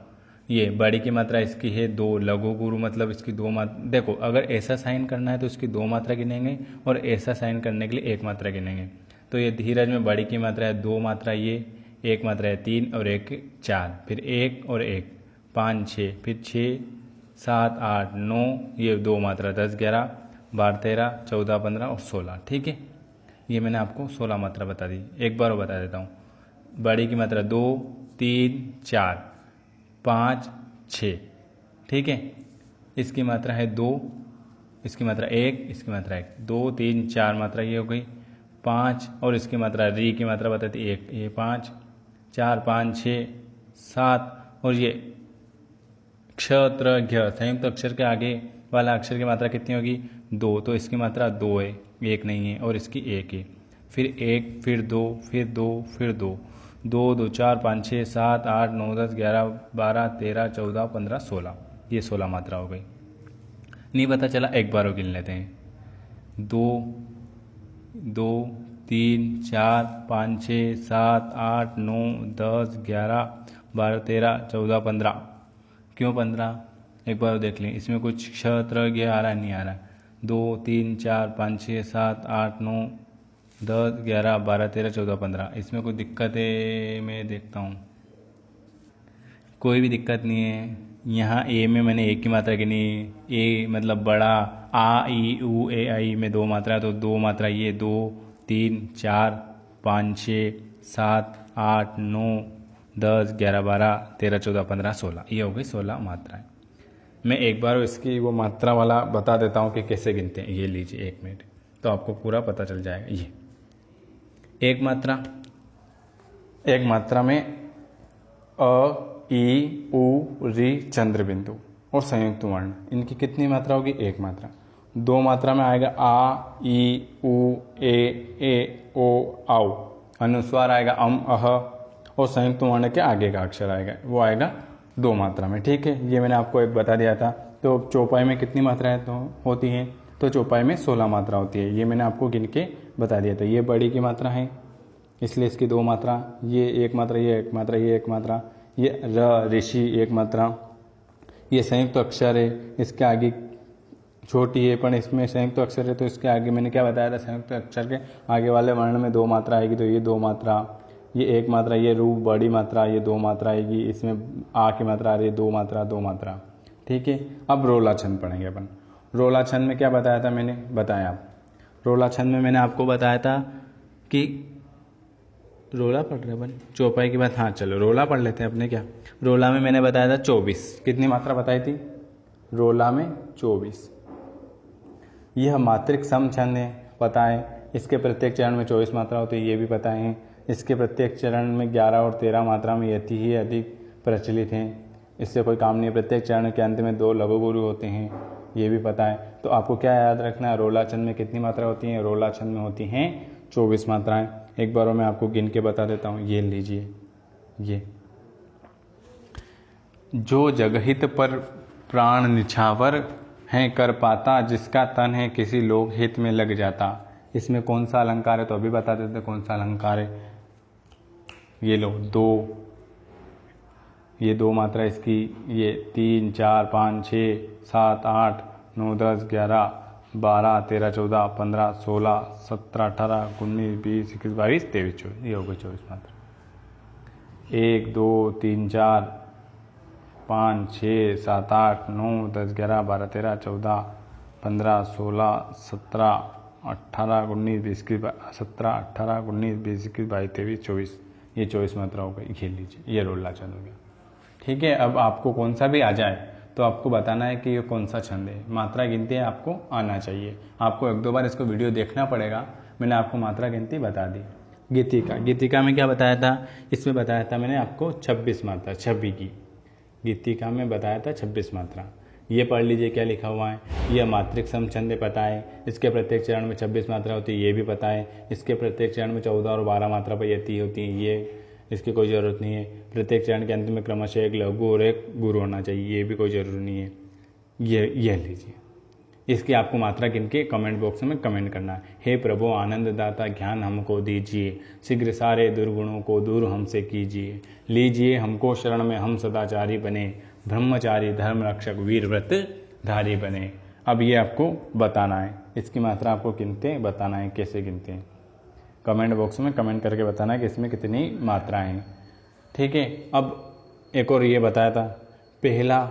ये बड़ी की मात्रा इसकी है 2, लघु गुरु मतलब इसकी 2 मात्रा। देखो, अगर ऐसा साइन करना है तो इसकी 2 मात्रा गिनेंगे, और ऐसा साइन करने के लिए 1 मात्रा गिनेंगे। तो ये धीरज में बड़ी की मात्रा है 2 मात्रा, ये 1 मात्रा है 3 और 1 4, फिर 1 और 1 5 6, फिर 6 7 8 9, ये 2 मात्रा 10 11 12 13 14 15 और 16, ठीक है। ये मैंने आपको 16 मात्रा बता दी। एक बार बता देता हूँ। बड़ी की मात्रा 2 3 4 5 6, ठीक है। इसकी मात्रा है 2, इसकी मात्रा 1, इसकी मात्रा 1, 2 3 4 मात्रा ये हो गई। 5 और इसकी मात्रा री की मात्रा बताती 1, ये 5 4 5 6 7, और ये क्षत्र घ संयुक्त अक्षर के आगे वाला अक्षर की मात्रा कितनी होगी, 2। तो इसकी मात्रा 2 है, 1 नहीं है, और इसकी 1 है। फिर 1, फिर 2, फिर 2, फिर 2, 2 2 4 5 6 7 8 9 10 11 12 13 14 15 16, ये 16 मात्रा हो गई। नहीं पता चला, एक बार और गिन लेते हैं। 2 2 3 4 5 6 7 8 9 10 11 12 13 14 15। क्यों 15, एक बार देख लें। इसमें कुछ क्षत्र आ रहा है, नहीं आ रहा। 2 3 4 5 6 7 8 9 10 11 12 13 14 15, इसमें कोई दिक्कत है? मैं देखता हूँ, कोई भी दिक्कत नहीं है। यहाँ ए में मैंने 1 की मात्रा गिनी, ए मतलब बड़ा, आ ई ऊ ए आई में 2 मात्रा, तो 2 मात्रा ये 2 3 4 5 6 7 8 9 10 11 12 13 14 15 16, ये हो गई 16 मात्राएं। मैं एक बार इसकी वो मात्रा वाला बता देता हूँ कि कैसे गिनते हैं। ये लीजिए 1 मिनट, तो आपको पूरा पता चल जाएगा। ये एक मात्रा में अ ई उ री चंद्र बिंदु और संयुक्त वर्ण, इनकी कितनी मात्रा होगी, 1 मात्रा। 2 मात्रा में आएगा आ ई उ ए ओ औ, अनुस्वार आएगा अम अह, और संयुक्त वर्ण के आगे का अक्षर आएगा, वो आएगा 2 मात्रा में, ठीक है। ये मैंने आपको एक बता दिया था। तो चौपाई में कितनी मात्राएं तो होती हैं, तो चौपाई में 16 मात्रा होती है, ये मैंने आपको गिन के बता दिया था। ये बड़ी की मात्रा है, इसलिए इसकी 2 मात्रा, ये 1 मात्रा, ये 1 मात्रा, ये 1 मात्रा, ये र ऋषि 1 मात्रा। ये संयुक्त अक्षर है, इसके आगे छोटी है, पर इसमें संयुक्त अक्षर है तो इसके आगे मैंने क्या बताया था, संयुक्त अक्षर के आगे वाले वर्ण में 2 मात्रा आएगी, तो ये 2 मात्रा, ये 1 मात्रा, ये रू बड़ी मात्रा, ये 2 मात्रा आएगी। इसमें आ की मात्रा आ रही है 2 मात्रा, 2 मात्रा, ठीक है। अब रोला छंद पढ़ेंगे अपन। रोला छंद में क्या बताया था मैंने, बताया आप। रोला छंद में मैंने आपको बताया था कि रोला पढ़ रहे अपन, चौपाई के बाद, हाँ चलो रोला पढ़ लेते हैं अपने। क्या रोला में मैंने बताया था 24, कितनी मात्रा बताई थी रोला में, 24। यह मात्रिक सम छंद है, पता है। इसके प्रत्येक चरण में 24 मात्रा होती है, ये भी पता है। इसके प्रत्येक चरण में 11 और 13 मात्रा में यति ही अधिक प्रचलित हैं, इससे कोई काम नहीं है। प्रत्येक चरण के अंत में 2 लघु गुरु होते हैं, ये भी पता है। तो आपको क्या याद रखना है, रोला छंद में कितनी मात्रा होती हैं, रोला छंद में होती हैं 24 मात्राएं। एक बार मैं आपको गिन के बता देता हूँ। ये लीजिए, ये जो जगहित पर प्राण निछावर है कर पाता, जिसका तन है किसी लोक हित में लग जाता। इसमें कौन सा अलंकार है तो अभी बता देते हैं कौन सा अलंकार है। ये लो दो, ये 2 मात्रा इसकी, ये 3 4 5 6 7 8 9 10 11 12 13 14 15 16 17 18 19 20 21 22 23 24, ये हो गई 24 मात्रा। 1 2 3 4 5 6 7 8 9 10 11 12 13 14 15 16 17 18 19 20 21 17 18 19 20 21 22 23 24, ये 24 मात्रा हो गई। खेल लीजिए, ये रोला छंद हो गया। ठीक है, अब आपको कौन सा भी आ जाए तो आपको बताना है कि ये कौन सा छंद है। मात्रा गिनती आपको आना चाहिए, आपको 1-2 बार इसको वीडियो देखना पड़ेगा। मैंने आपको मात्रा गिनती बता दी। गीतिका, गीतिका में क्या बताया था, इसमें बताया था मैंने आपको 26 मात्रा, 26 की गीतिका में बताया था 26 मात्रा। ये पढ़ लीजिए क्या लिखा हुआ है, यह मात्रिक सम छंद पता है, इसके प्रत्येक चरण में 26 मात्रा होती है, ये भी पता है। इसके प्रत्येक चरण में 14 और 12 मात्रा पर यति होती है, ये इसकी कोई ज़रूरत नहीं है। प्रत्येक चरण के अंत में क्रमशः एक लघु और एक गुरु होना चाहिए, ये भी कोई ज़रूरी नहीं है। ये लीजिए, इसकी आपको मात्रा गिन के कमेंट बॉक्स में कमेंट करना है। हे प्रभु आनंददाता ज्ञान हमको दीजिए, शीघ्र सारे दुर्गुणों को दूर हमसे कीजिए, लीजिए हमको शरण में हम सदाचारी बने, ब्रह्मचारी धर्म रक्षक वीर व्रत धारी बने। अब ये आपको बताना है, इसकी मात्रा आपको गिनते बताना है कैसे गिनते हैं। कमेंट बॉक्स में कमेंट करके बताना है कि इसमें कितनी मात्राएं हैं। ठीक है, अब एक और ये बताया था पहला,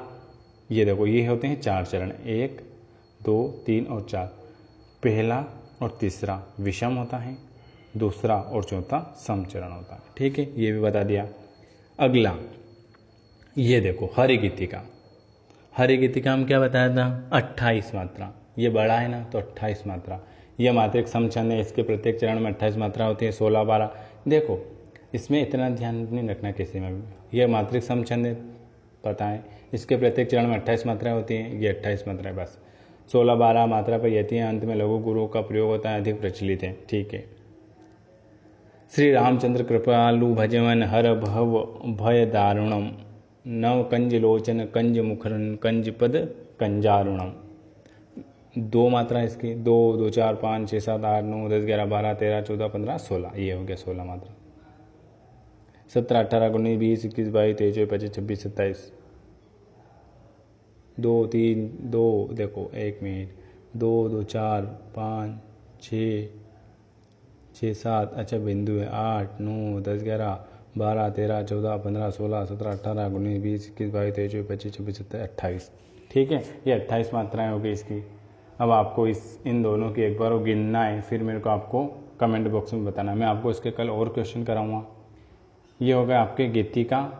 ये देखो ये होते हैं 4 चरण, 1 2 3 और 4। पहला और तीसरा विषम होता है, दूसरा और चौथा सम चरण होता है। ठीक है, ये भी बता दिया। अगला ये देखो हरि गीतिका, हरि गीतिका में क्या बताया था 28 मात्रा, ये बड़ा है ना तो 28 मात्रा। यह मात्रिक समछंद है, इसके प्रत्येक चरण में 28 मात्रा होती है, 16 12। देखो इसमें इतना ध्यान नहीं रखना किसी में भी, यह मात्रिक समछंद है पता है, इसके प्रत्येक चरण में 28 मात्राएं होती हैं, ये 28 मात्राएं बस। 16 12 मात्रा पर यति है, अंत में लघु गुरु का प्रयोग होता है, अधिक प्रचलित है। ठीक है, श्री रामचंद्र कृपालु भजवन हर भव भय दारुणम, नव कंज लोचन कंज मुखरन कंज पद कंजारुणम। 2 मात्रा इसकी, 2 2 4 5 6 7 8 9 10 11 12 13 14 15 16, ये हो गया 16 मात्रा। 17 18 19 20 21 22 23 24 25 26 2 3 2 देखो 1 मिनट 2 2 4 5 6 6 7, अच्छा बिंदु है 8 9 10 11 12 13 14 15 16 17 18 19 20 21 22 23 25 26 27 28। ठीक है, ये 28 मात्राएं हो गई इसकी। अब आपको इन दोनों की एक बार गिनना है, फिर मेरे को आपको कमेंट बॉक्स में बताना है। मैं आपको इसके कल और क्वेश्चन कराऊंगा। ये हो गया आपके गीति का,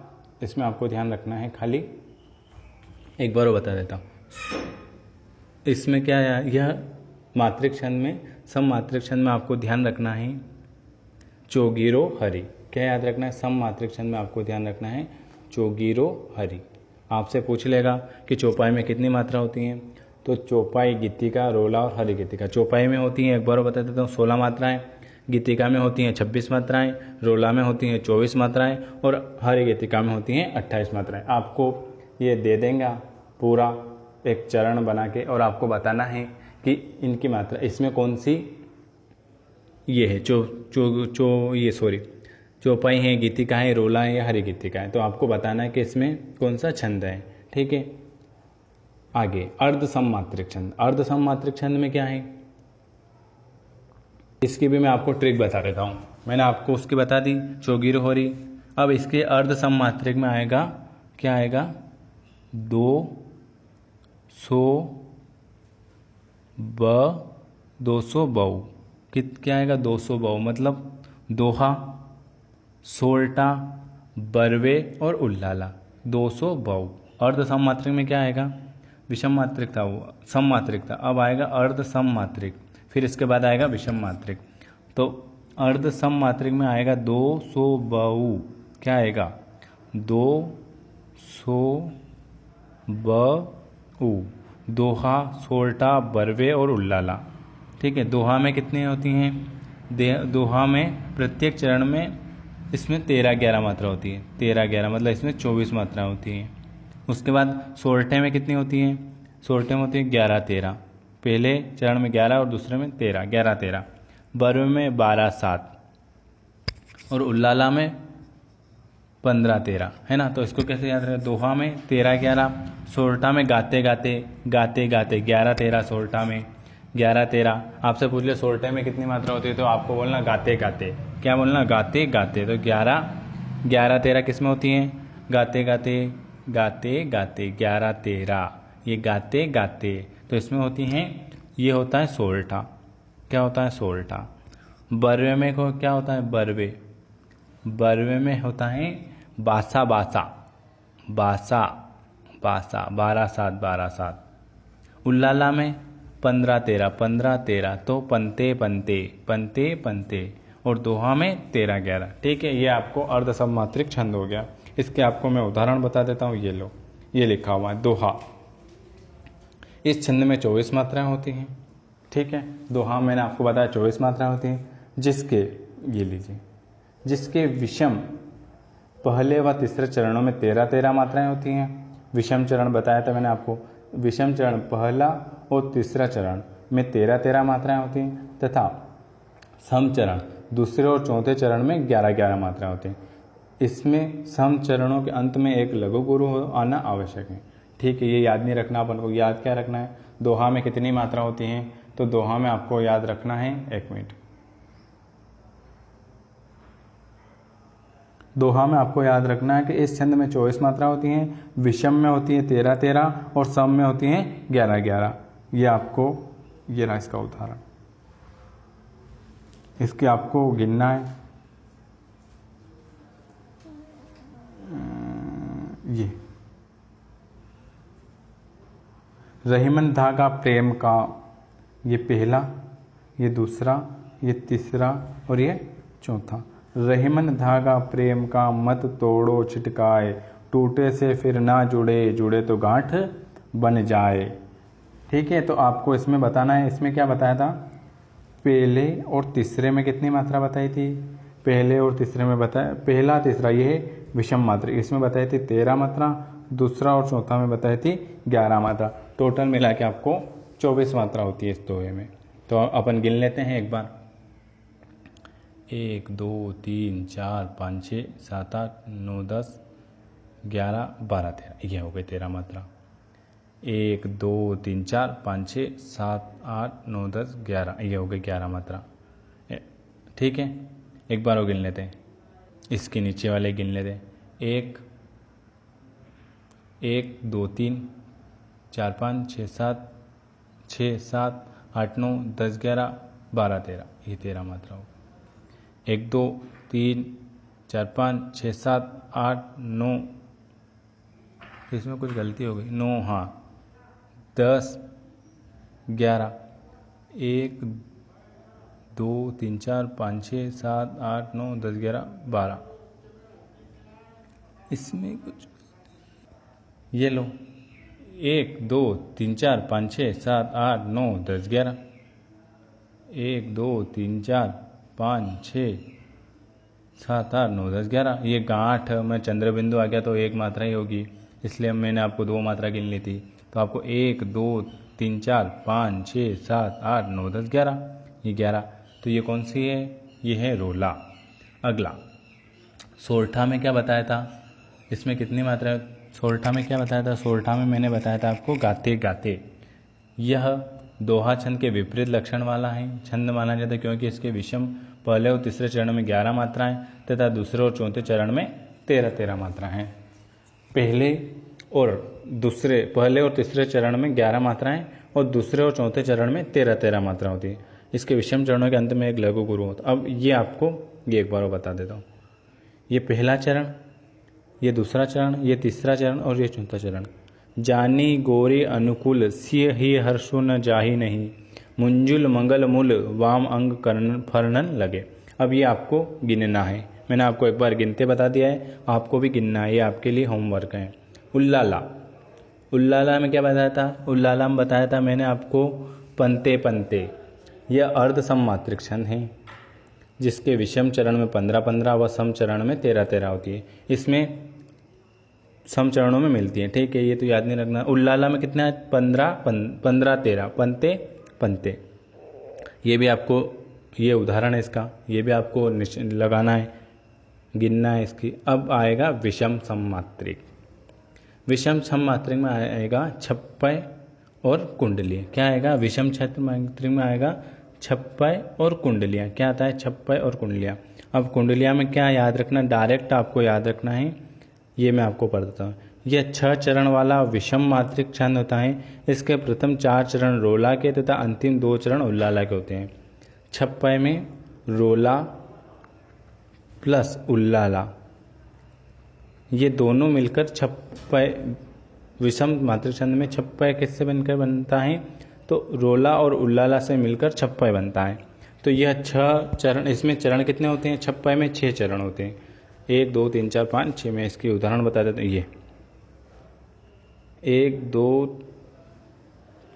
इसमें आपको ध्यान रखना है, खाली एक बार बता देता हूँ। इसमें क्या है, यह मात्रिक छंद में, सम मात्रिक छंद में आपको ध्यान रखना है चौगीरो हरि। क्या याद रखना है, सम मात्रिक छंद में आपको ध्यान रखना है चौगीरो हरि। आपसे पूछ लेगा कि चौपाई में कितनी मात्रा होती हैं, तो चौपाई गीतिका रोला और हरि गीतिका। चौपाई में होती हैं, एक बार बता देता हूँ, 16 मात्राएं, गीतिका में होती हैं 26 मात्राएं, रोला में होती हैं 24 मात्राएं और हरि गीतिका में होती हैं 28 मात्राएं। आपको ये दे देंगे पूरा एक चरण बना के, और आपको बताना है कि इनकी मात्रा इसमें कौन सी ये है, चौपाई है, गीतिका है, रोला है या हरि गीतिका है। तो आपको बताना है कि इसमें कौन सा छंद है। ठीक है, आगे अर्ध सममात्रिक छंद। अर्ध सममात्रिक छंद में क्या है, इसकी भी मैं आपको ट्रिक बता देता हूँ। मैंने आपको उसकी बता दी चौगीरो होरी। अब इसके अर्ध सममात्रिक में आएगा, क्या आएगा 200 बहु, क्या आएगा 200 बहु, मतलब दोहा, सोल्टा, बरवे और उल्लाला, 200 बहु। अर्ध सममात्रिक में क्या आएगा, विषम मात्रिक था वो, सम मात्रिक था, अब आएगा अर्ध सम मात्रिक, फिर इसके बाद आएगा विषम मात्रिक। तो अर्ध सम मात्रिक में आएगा 200 बहु, क्या आएगा 200 बहु, दोहा, सोल्टा, बरवे और उल्लाला। ठीक है, दोहा में कितनी होती हैं, दोहा में प्रत्येक चरण में इसमें 13-11 मात्रा होती है, 13-11 मतलब इसमें 24 मात्रा होती हैं। उसके बाद सोल्टे में कितनी होती हैं, सोल्टे में होती है 11-13, पहले चरण में 11 और दूसरे में 13, 11-13। बर्वे में 12-7 और उल्लाला में 15-13 है ना। तो इसको कैसे याद रखें, दोहा में 13-11, सोरठा में गाते गाते 11-13, सोरठा में 11-13। आपसे पूछ लिया सोरठे में कितनी मात्रा होती है, तो आपको बोलना गाते गाते, क्या बोलना, गाते गाते। तो 11-13 किस में होती हैं, गाते गाते 11-13, ये गाते गाते, तो इसमें होती हैं, ये होता है सोरठा। क्या होता है, सोरठा। बर्वे में को क्या होता है, बर्वे में होता है बासा 12-7। उल्लाला में 15-13, तो पंते, और दोहा में 13-11। ठीक है, ये आपको अर्ध सममात्रिक छंद हो गया। इसके आपको मैं उदाहरण बता देता हूँ। ये लो, ये लिखा हुआ है दोहा। इस छंद में 24 मात्राएं होती हैं। ठीक है, दोहा मैंने आपको बताया 24 मात्राएं होती हैं, जिसके, ये लीजिए, जिसके विषम पहले व तीसरे चरणों में 13-13 मात्राएं होती हैं। विषम चरण बताया था मैंने आपको, विषम चरण पहला और तीसरा चरण में 13-13 मात्राएं होती हैं, तथा सम चरण दूसरे और चौथे चरण में 11-11 मात्राएं होती हैं। इसमें सम चरणों के अंत में एक लघु गुरु आना आवश्यक है। ठीक है, ये याद नहीं रखना, अपन को याद क्या रखना है, दोहा में कितनी मात्रा होती हैं, तो दोहा में आपको याद रखना है, 1 मिनट, दोहा में आपको याद रखना है कि इस छंद में 24 मात्रा होती हैं, विषम में होती है 13-13 और सम में होती हैं 11-11। ये आपको, ये रहा इसका उदाहरण, इसके आपको गिनना है। ये रहीमन धागा प्रेम का, ये पहला, ये दूसरा, ये तीसरा और ये चौथा। रहीमन धागा प्रेम का मत तोड़ो छिटकाए, टूटे से फिर ना जुड़े तो गांठ बन जाए। ठीक है, तो आपको इसमें बताना है, इसमें क्या बताया था, पहले और तीसरे में कितनी मात्रा बताई थी, पहले और तीसरे में बताया, पहला तीसरा ये विषम मात्रा, इसमें बताई थी 13 मात्रा, दूसरा और चौथा में बताई थी 11 मात्रा। टोटल मिला के आपको 24 मात्रा होती है इस दोहे में। तो अपन गिन लेते हैं एक बार, 1 2 3 4 5 6 7 8 9 10 11 12 13, ये हो गई 13 मात्रा। 1 2 3 4 5 6 7 8 9 10 11, ये हो गई 11 मात्रा। ठीक है, एक बार वो गिन लेते हैं, इसके नीचे वाले गिन लेते हैं, 1 2 3 4 5 6 7 8 9 10 11 12 13, ये 13 मात्रा हो। 1 2 3 4 5 6 7 8 9, इसमें कुछ गलती हो गई, 9, हाँ 10 11, 1 2 3 4 5 6 7 8 9 10 11 12, इसमें कुछ, ये लो 1 2 3 4 5 6 7 8 9 10 11, 1 2 3 4 5 6 7 8 9 10 11, ये गांठ में चंद्र बिंदु आ गया तो एक मात्रा ही होगी, इसलिए मैंने आपको 2 मात्रा गिन ली थी। तो आपको 1 2 3 4 5 6 7 8 9 10 11, ये 11, तो ये कौन सी है, ये है रोला। अगला सोरठा में क्या बताया था, इसमें कितनी मात्रा, सोरठा में क्या बताया था, सोरठा में मैंने बताया था आपको गाते गाते। यह दोहा छंद के विपरीत लक्षण वाला है छंद माना जाता है, क्योंकि इसके विषम पहले और तीसरे चरण में 11 मात्राएं तथा दूसरे और चौथे चरण में 13-13 मात्राएं हैं। पहले और तीसरे चरण में 11 मात्राएं और दूसरे और चौथे चरण में 13-13 मात्रा होती है। इसके विषम चरणों के अंत में एक लघु गुरु होता। अब ये आपको ये एक बार बता देता हूँ, ये पहला चरण, ये दूसरा चरण, ये तीसरा चरण और ये चौथा चरण। जानी गोरी अनुकूल सिय ही हर्षु न जाही नहीं, मुंजुल मंगल मूल वाम अंग कर्ण फरनन लगे। अब ये आपको गिनना है, मैंने आपको एक बार गिनते बता दिया है, आपको भी गिनना है, ये आपके लिए होमवर्क है। उल्लाला में क्या बताया था, उल्लाला में बताया था मैंने आपको पंते पंते, यह अर्ध सममात्रिक छंद है, जिसके विषम चरण में 15-15 व सम चरण में 13-13 होती है। इसमें सम चरणों में मिलती है, ठीक है, ये तो याद नहीं रखना। उल्लाला में कितना है, 15-13, पंते पंते, ये भी आपको ये उदाहरण है इसका, ये भी आपको लगाना है, गिनना है इसकी। अब आएगा विषम सममात्रिक। विषम सममात्रिक में आएगा छप्पय और कुंडलियाँ। क्या आएगा? विषम सममात्रिक में आएगा छप्पय और कुंडलियाँ। क्या आता है? छप्पय और कुंडलियाँ। अब कुंडलियाँ में क्या याद रखना, डायरेक्ट आपको याद रखना है, ये मैं आपको पढ़ देता हूँ। यह 6 चरण वाला विषम मात्रिक छंद होता है। इसके प्रथम 4 चरण रोला के तथा अंतिम 2 चरण उल्लाला के होते हैं। छप्पय में रोला प्लस उल्लाला, ये दोनों मिलकर छप्पय, विषम मात्रिक छंद में छप्पय किससे बनकर बनता है? तो रोला और उल्लाला से मिलकर छप्पय बनता है। तो यह 6 चरण, इसमें चरण कितने होते हैं? छप्पय में 6 चरण होते हैं, 1 2 3 4 5 6। मैं इसकी उदाहरण बता देता हूँ। ये 1 2,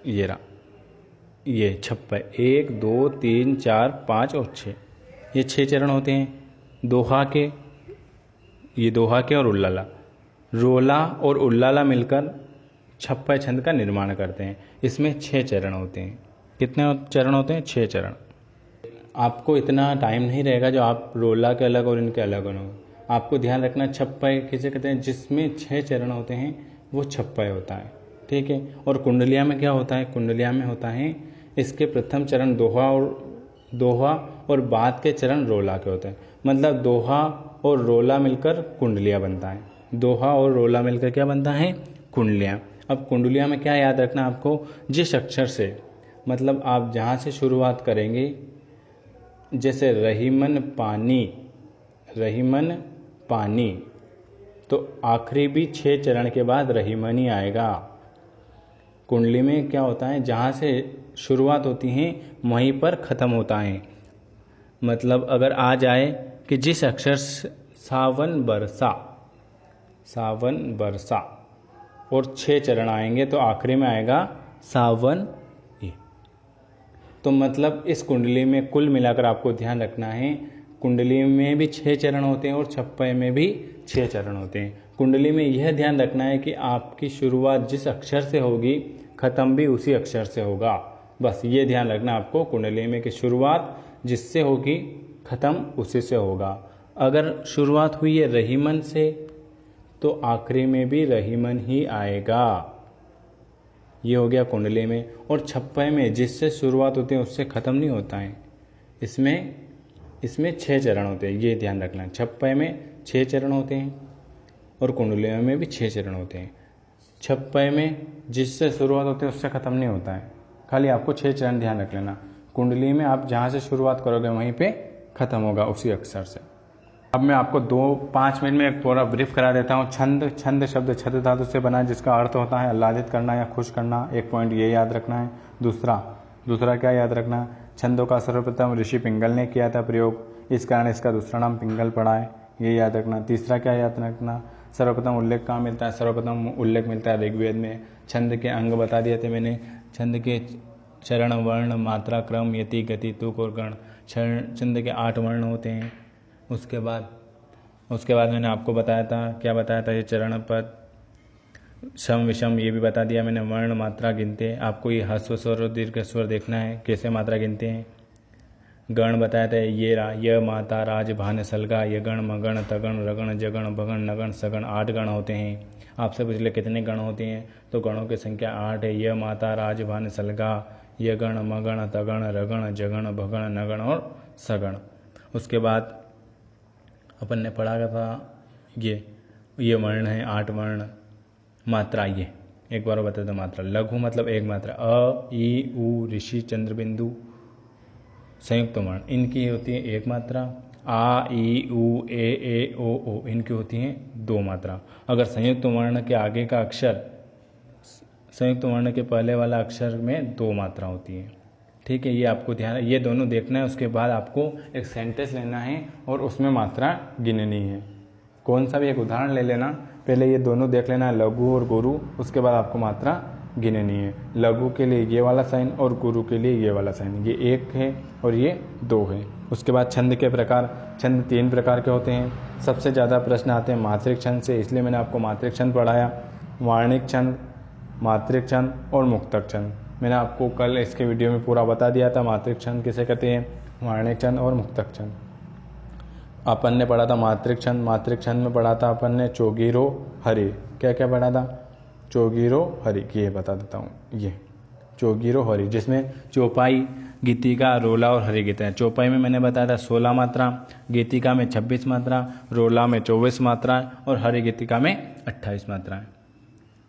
ये रहा, ये छप्पय 1 2 3 4 5 और 6, ये 6 चरण होते हैं। दोहा के, ये दोहा के और उल्लाला, रोला और उल्लाला मिलकर छप्पय छंद का निर्माण करते हैं। इसमें 6 चरण होते हैं। कितने चरण होते हैं? 6 चरण। आपको इतना टाइम नहीं रहेगा जो आप रोला के अलग और इनके अलग हो। आपको ध्यान रखना छप्पय किसे कहते हैं? जिसमें 6 चरण होते हैं वो छप्पय होता है, ठीक है। और कुंडलिया में क्या होता है? कुंडलिया में होता है इसके प्रथम चरण दोहा और बाद के चरण रोला के होते हैं। मतलब दोहा और रोला मिलकर कुंडलिया बनता है। दोहा और रोला मिलकर क्या बनता है? कुंडलिया। अब कुंडलिया में क्या याद रखना आपको? जिस अक्षर से, मतलब आप जहाँ से शुरुआत करेंगे, जैसे रहीमन पानी, तो आखिरी भी 6 चरण के बाद रहीमन ही आएगा। कुंडली में क्या होता है? जहाँ से शुरुआत होती है वहीं पर ख़त्म होता है। मतलब अगर आ जाए कि जिस अक्षर सावन बरसा और 6 चरण आएंगे तो आखिरी में आएगा सावन। तो मतलब इस कुंडली में कुल मिलाकर आपको ध्यान रखना है, कुंडली में भी 6 चरण होते हैं और छप्पय में भी 6 चरण होते हैं। कुंडली में यह ध्यान रखना है कि आपकी शुरुआत जिस अक्षर से होगी ख़त्म भी उसी अक्षर से होगा। बस ये ध्यान रखना आपको कुंडली में कि शुरुआत जिससे होगी ख़त्म उसी से होगा। अगर शुरुआत हुई है रहीमन से तो आखिरी में भी रहीमन ही आएगा। ये हो गया कुंडली में। और छप्पय में जिससे शुरुआत होती है उससे ख़त्म नहीं होता है। इसमें 6 चरण होते हैं, ये ध्यान रखना है। छप्पय में 6 चरण होते हैं और कुंडलियों में भी 6 चरण होते हैं। छप्पय में जिससे शुरुआत होती है उससे ख़त्म नहीं होता है, खाली आपको 6 चरण ध्यान रख लेना। कुंडली में आप जहाँ से शुरुआत करोगे वहीं पे ख़त्म होगा उसी अक्षर से। अब मैं आपको 5 मिनट में एक पूरा ब्रीफ करा देता हूँ। छंद शब्द छद धातु से बना है जिसका अर्थ होता है आह्लादित करना या खुश करना। एक पॉइंट ये याद रखना है। दूसरा क्या याद रखना है? छंदों का सर्वप्रथम ऋषि पिंगल ने किया था प्रयोग, इस कारण इसका दूसरा नाम पिंगल पड़ा है, ये याद रखना। तीसरा क्या याद रखना? सर्वप्रथम उल्लेख कहाँ मिलता है? सर्वप्रथम उल्लेख मिलता है ऋग्वेद में। छंद के अंग बता दिए थे मैंने। छंद के चरण, वर्ण, मात्रा, क्रम, यति, गति, तुक और गण। छंद के 8 वर्ण होते हैं। उसके बाद मैंने आपको बताया था, क्या बताया था? ये चरण पद, सम विषम, ये भी बता दिया मैंने। वर्ण, मात्रा गिनते हैं आपको, ये ह्रस्व स्वर और दीर्घ स्वर देखना है कैसे मात्रा गिनते हैं। गण बताया था, ये य माता राज भान सलगा, ये गण मगण तगण रगण जगण भगण नगण सगण। 8 गण होते हैं। आपसे पूछ ले कितने गण होते हैं, तो गणों की संख्या 8 है। य माता राज भान सलगा, ये गण मगण तगण रगण जगण भगण नगण और सगण। उसके बाद अपन ने पढ़ा था ये वर्ण है 8 वर्ण। मात्रा, ये एक बार बता दो। मात्रा लघु मतलब एक मात्रा, अ ई उ ऋषि चंद्रबिंदु संयुक्त वर्ण, इनकी होती है 1 मात्रा। आ ई उ ए ओ इनकी होती हैं 2 मात्रा। अगर संयुक्त वर्ण के आगे का अक्षर, संयुक्त वर्ण के पहले वाला अक्षर में 2 मात्रा होती है, ठीक है। ये आपको ध्यान, ये दोनों देखना है। उसके बाद आपको एक सेंटेंस लेना है और उसमें मात्रा गिननी है। कौन सा भी एक उदाहरण ले लेना, पहले ये दोनों देख लेना, लघु और गुरु। उसके बाद आपको मात्रा गिननी है। लघु के लिए ये वाला साइन और गुरु के लिए ये वाला साइन। ये 1 है और ये 2 है। उसके बाद छंद के प्रकार। छंद 3 प्रकार के होते हैं। सबसे ज़्यादा प्रश्न आते हैं मात्रिक छंद से, इसलिए मैंने आपको मात्रिक छंद पढ़ाया। वार्णिक छंद, मात्रिक छंद और मुक्तक छंद मैंने आपको कल इसके वीडियो में पूरा बता दिया था। मात्रिक छंद किसे कहते हैं, वार्णिक छंद और मुक्तक छंद। अपन ने पढ़ा था मात्रिक छंद। मात्रिक छंद में पढ़ा था अपन ने चौगीरो हरि। क्या क्या पढ़ा था? चौगीरो हरि। ये बता देता हूँ, ये चौगीरो हरि, जिसमें चौपाई, गीतिका, रोला और हरि गीता है। चौपाई में मैंने बताया था 16 मात्रा, गीतिका में 26 मात्रा, रोला में 24 मात्रा और हरि गीतिका में 28 मात्रा है।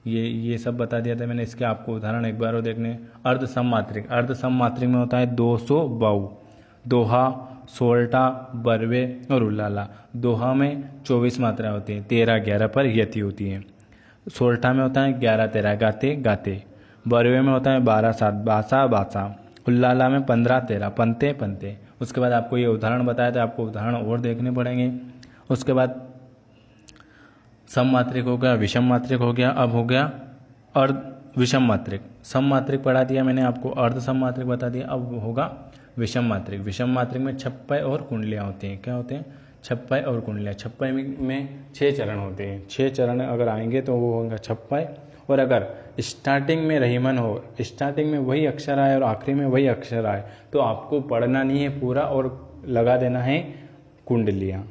ये सब बता दिया था मैंने। इसके आपको उदाहरण एक बार और देखने। अर्ध सममात्रिक। अर्ध सममात्रिक में होता है 200 दोहा, सोल्टा, बरवे और उल्लाला। दोहा में 24 मात्रा होती हैं, 13-11 पर यति होती हैं। सोल्टा में होता है 11-13 गाते गाते। बरवे में होता है 12-7 बासा बासा। उल्लाला में 15-13 पंते पंते। उसके बाद आपको ये उदाहरण बताया था, आपको उदाहरण और देखने पड़ेंगे। उसके बाद सममात्रिक हो गया, विषम मात्रिक हो गया, अब हो गया अर्ध विषम मात्रिक। सममात्रिक पढ़ा दिया मैंने आपको, अर्ध सममात्रिक बता दिया, अब होगा विषम मात्रिक। विषम मात्रिक में छप्पय और कुंडलियाँ होती हैं। क्या होते हैं? छप्पय और कुंडलियाँ। छप्पय में 6 चरण होते हैं। 6 चरण अगर आएंगे तो वो होगा छप्पय। और अगर स्टार्टिंग में रहीमन हो, स्टार्टिंग में वही अक्षर आए और आखिरी में वही अक्षर आए, तो आपको पढ़ना नहीं है पूरा और लगा देना है कुंडलियाँ।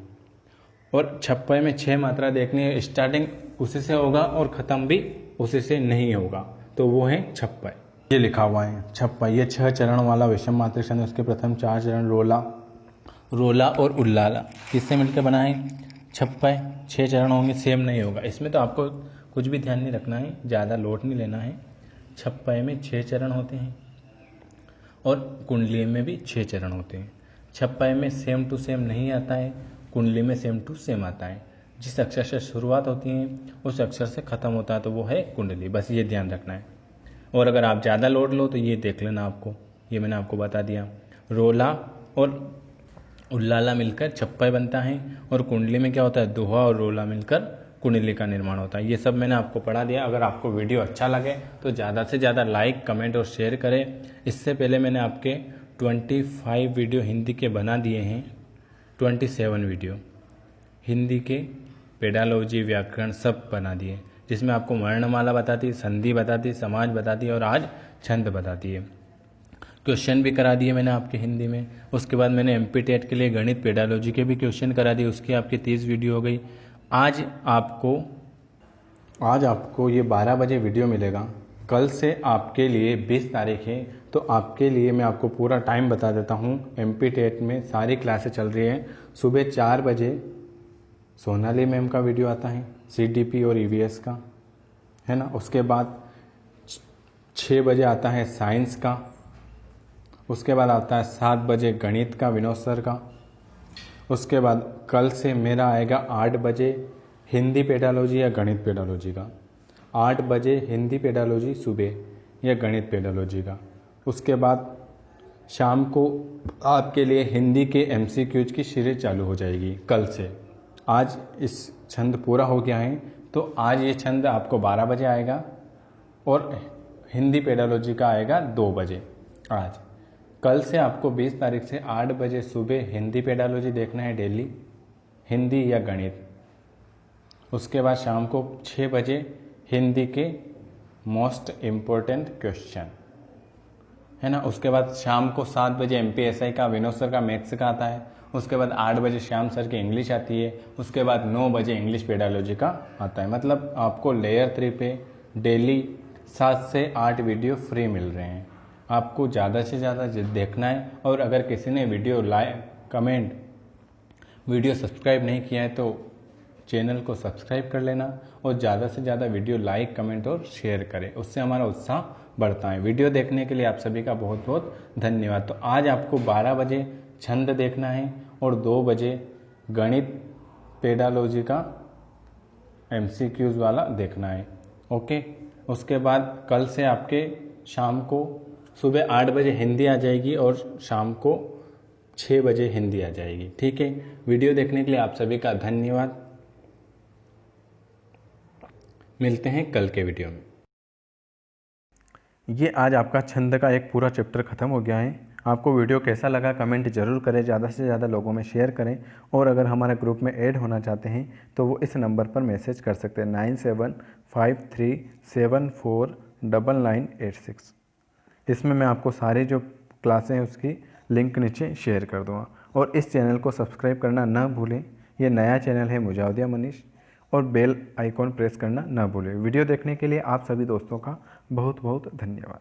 और छप्पय में 6 मात्रा देखनी है, स्टार्टिंग उसी से होगा और ख़त्म भी उसी से नहीं होगा, तो वो है छप्पय। ये लिखा हुआ है छप्पय। ये 6 चरण वाला विषम मात्रिक छंद। उसके प्रथम 4 चरण रोला और उल्लाला किससे मिलकर बना है? छप्पय। 6 चरण होंगे, सेम नहीं होगा इसमें, तो आपको कुछ भी ध्यान नहीं रखना है, ज़्यादा लोड नहीं लेना है। छप्पय में 6 चरण होते हैं और कुंडली में भी 6 चरण होते हैं। छप्पय में सेम टू सेम नहीं आता है, कुंडली में सेम टू सेम आता है। जिस अक्षर से शुरुआत होती है उस अक्षर से ख़त्म होता है, तो वो है कुंडली। बस ये ध्यान रखना है। और अगर आप ज़्यादा लोड लो तो ये देख लेना आपको, ये मैंने आपको बता दिया। रोला और उल्लाला मिलकर छप्पय बनता है और कुंडली में क्या होता है? दोहा और रोला मिलकर कुंडली का निर्माण होता है। ये सब मैंने आपको पढ़ा दिया। अगर आपको वीडियो अच्छा लगे तो ज़्यादा से ज़्यादा लाइक, कमेंट और शेयर करें। इससे पहले मैंने आपके 25 वीडियो हिंदी के बना दिए हैं, 27 वीडियो हिंदी के, पेडालॉजी, व्याकरण सब बना दिए, जिसमें आपको वर्णमाला बताती, संधि बताती, समाज बताती और आज छंद बताती है। क्वेश्चन भी करा दिए मैंने आपके हिंदी में। उसके बाद मैंने MP टेट के लिए गणित, पेडालॉजी के भी क्वेश्चन करा दिए, उसकी आपकी 30 वीडियो हो गई। आज आपको ये 12 बजे वीडियो मिलेगा। कल से आपके लिए 20 तारीख है, तो आपके लिए मैं आपको पूरा टाइम बता देता हूँ। MP टेट में सारी क्लासें चल रही हैं। सुबह 4 बजे सोनाली मैम का वीडियो आता है, CDP और EVS का, है ना। उसके बाद 6 बजे आता है साइंस का। उसके बाद आता है 7 बजे गणित का, विनोद सर का। उसके बाद कल से मेरा आएगा 8 बजे हिंदी पेडालॉजी या गणित पेडालॉजी का। 8 बजे हिंदी पेडालॉजी सुबह या गणित पेडालॉजी का। उसके बाद शाम को आपके लिए हिंदी के MCQs की सीरीज चालू हो जाएगी कल से। आज इस छंद पूरा हो गया है, तो आज ये छंद आपको 12 बजे आएगा और हिंदी पेडालॉजी का आएगा 2 बजे आज। कल से आपको 20 तारीख से 8 बजे सुबह हिंदी पेडालॉजी देखना है डेली, हिंदी या गणित। उसके बाद शाम को 6 बजे हिंदी के मोस्ट इम्पोर्टेंट क्वेश्चन, है ना। उसके बाद शाम को 7 बजे MPSI का, विनोद सर का मैथ्स का आता है। उसके बाद 8 बजे श्याम सर की इंग्लिश आती है। उसके बाद 9 बजे इंग्लिश पेडालॉजी का आता है। मतलब आपको लेयर 3 पे डेली 7 से 8 वीडियो फ्री मिल रहे हैं। आपको ज़्यादा से ज़्यादा देखना है। और अगर किसी ने video like, comment, video subscribe नहीं किया है तो चैनल को सब्सक्राइब कर लेना और ज़्यादा से ज़्यादा वीडियो लाइक, कमेंट और शेयर करें, उससे हमारा उत्साह बढ़ता है। वीडियो देखने के लिए आप सभी का बहुत बहुत धन्यवाद। तो आज आपको 12 बजे छंद देखना है और 2 बजे गणित पेडालॉजी का MCQs वाला देखना है। ओके। उसके बाद कल से आपके शाम को सुबह 8 बजे हिंदी आ जाएगी और शाम को 6 बजे हिंदी आ जाएगी। ठीक है। वीडियो देखने के लिए आप सभी का धन्यवाद। मिलते हैं कल के वीडियो में। ये आज आपका छंद का एक पूरा चैप्टर ख़त्म हो गया है। आपको वीडियो कैसा लगा कमेंट ज़रूर करें, ज़्यादा से ज़्यादा लोगों में शेयर करें। और अगर हमारे ग्रुप में ऐड होना चाहते हैं तो वो इस नंबर पर मैसेज कर सकते हैं 9753749986। इसमें मैं आपको सारी जो क्लासें हैं उसकी लिंक नीचे शेयर कर दूँगा। और इस चैनल को सब्सक्राइब करना ना भूलें, ये नया चैनल है मुजावदिया मनीष। और बेल आइकॉन प्रेस करना ना भूलें। वीडियो देखने के लिए आप सभी दोस्तों का बहुत बहुत धन्यवाद।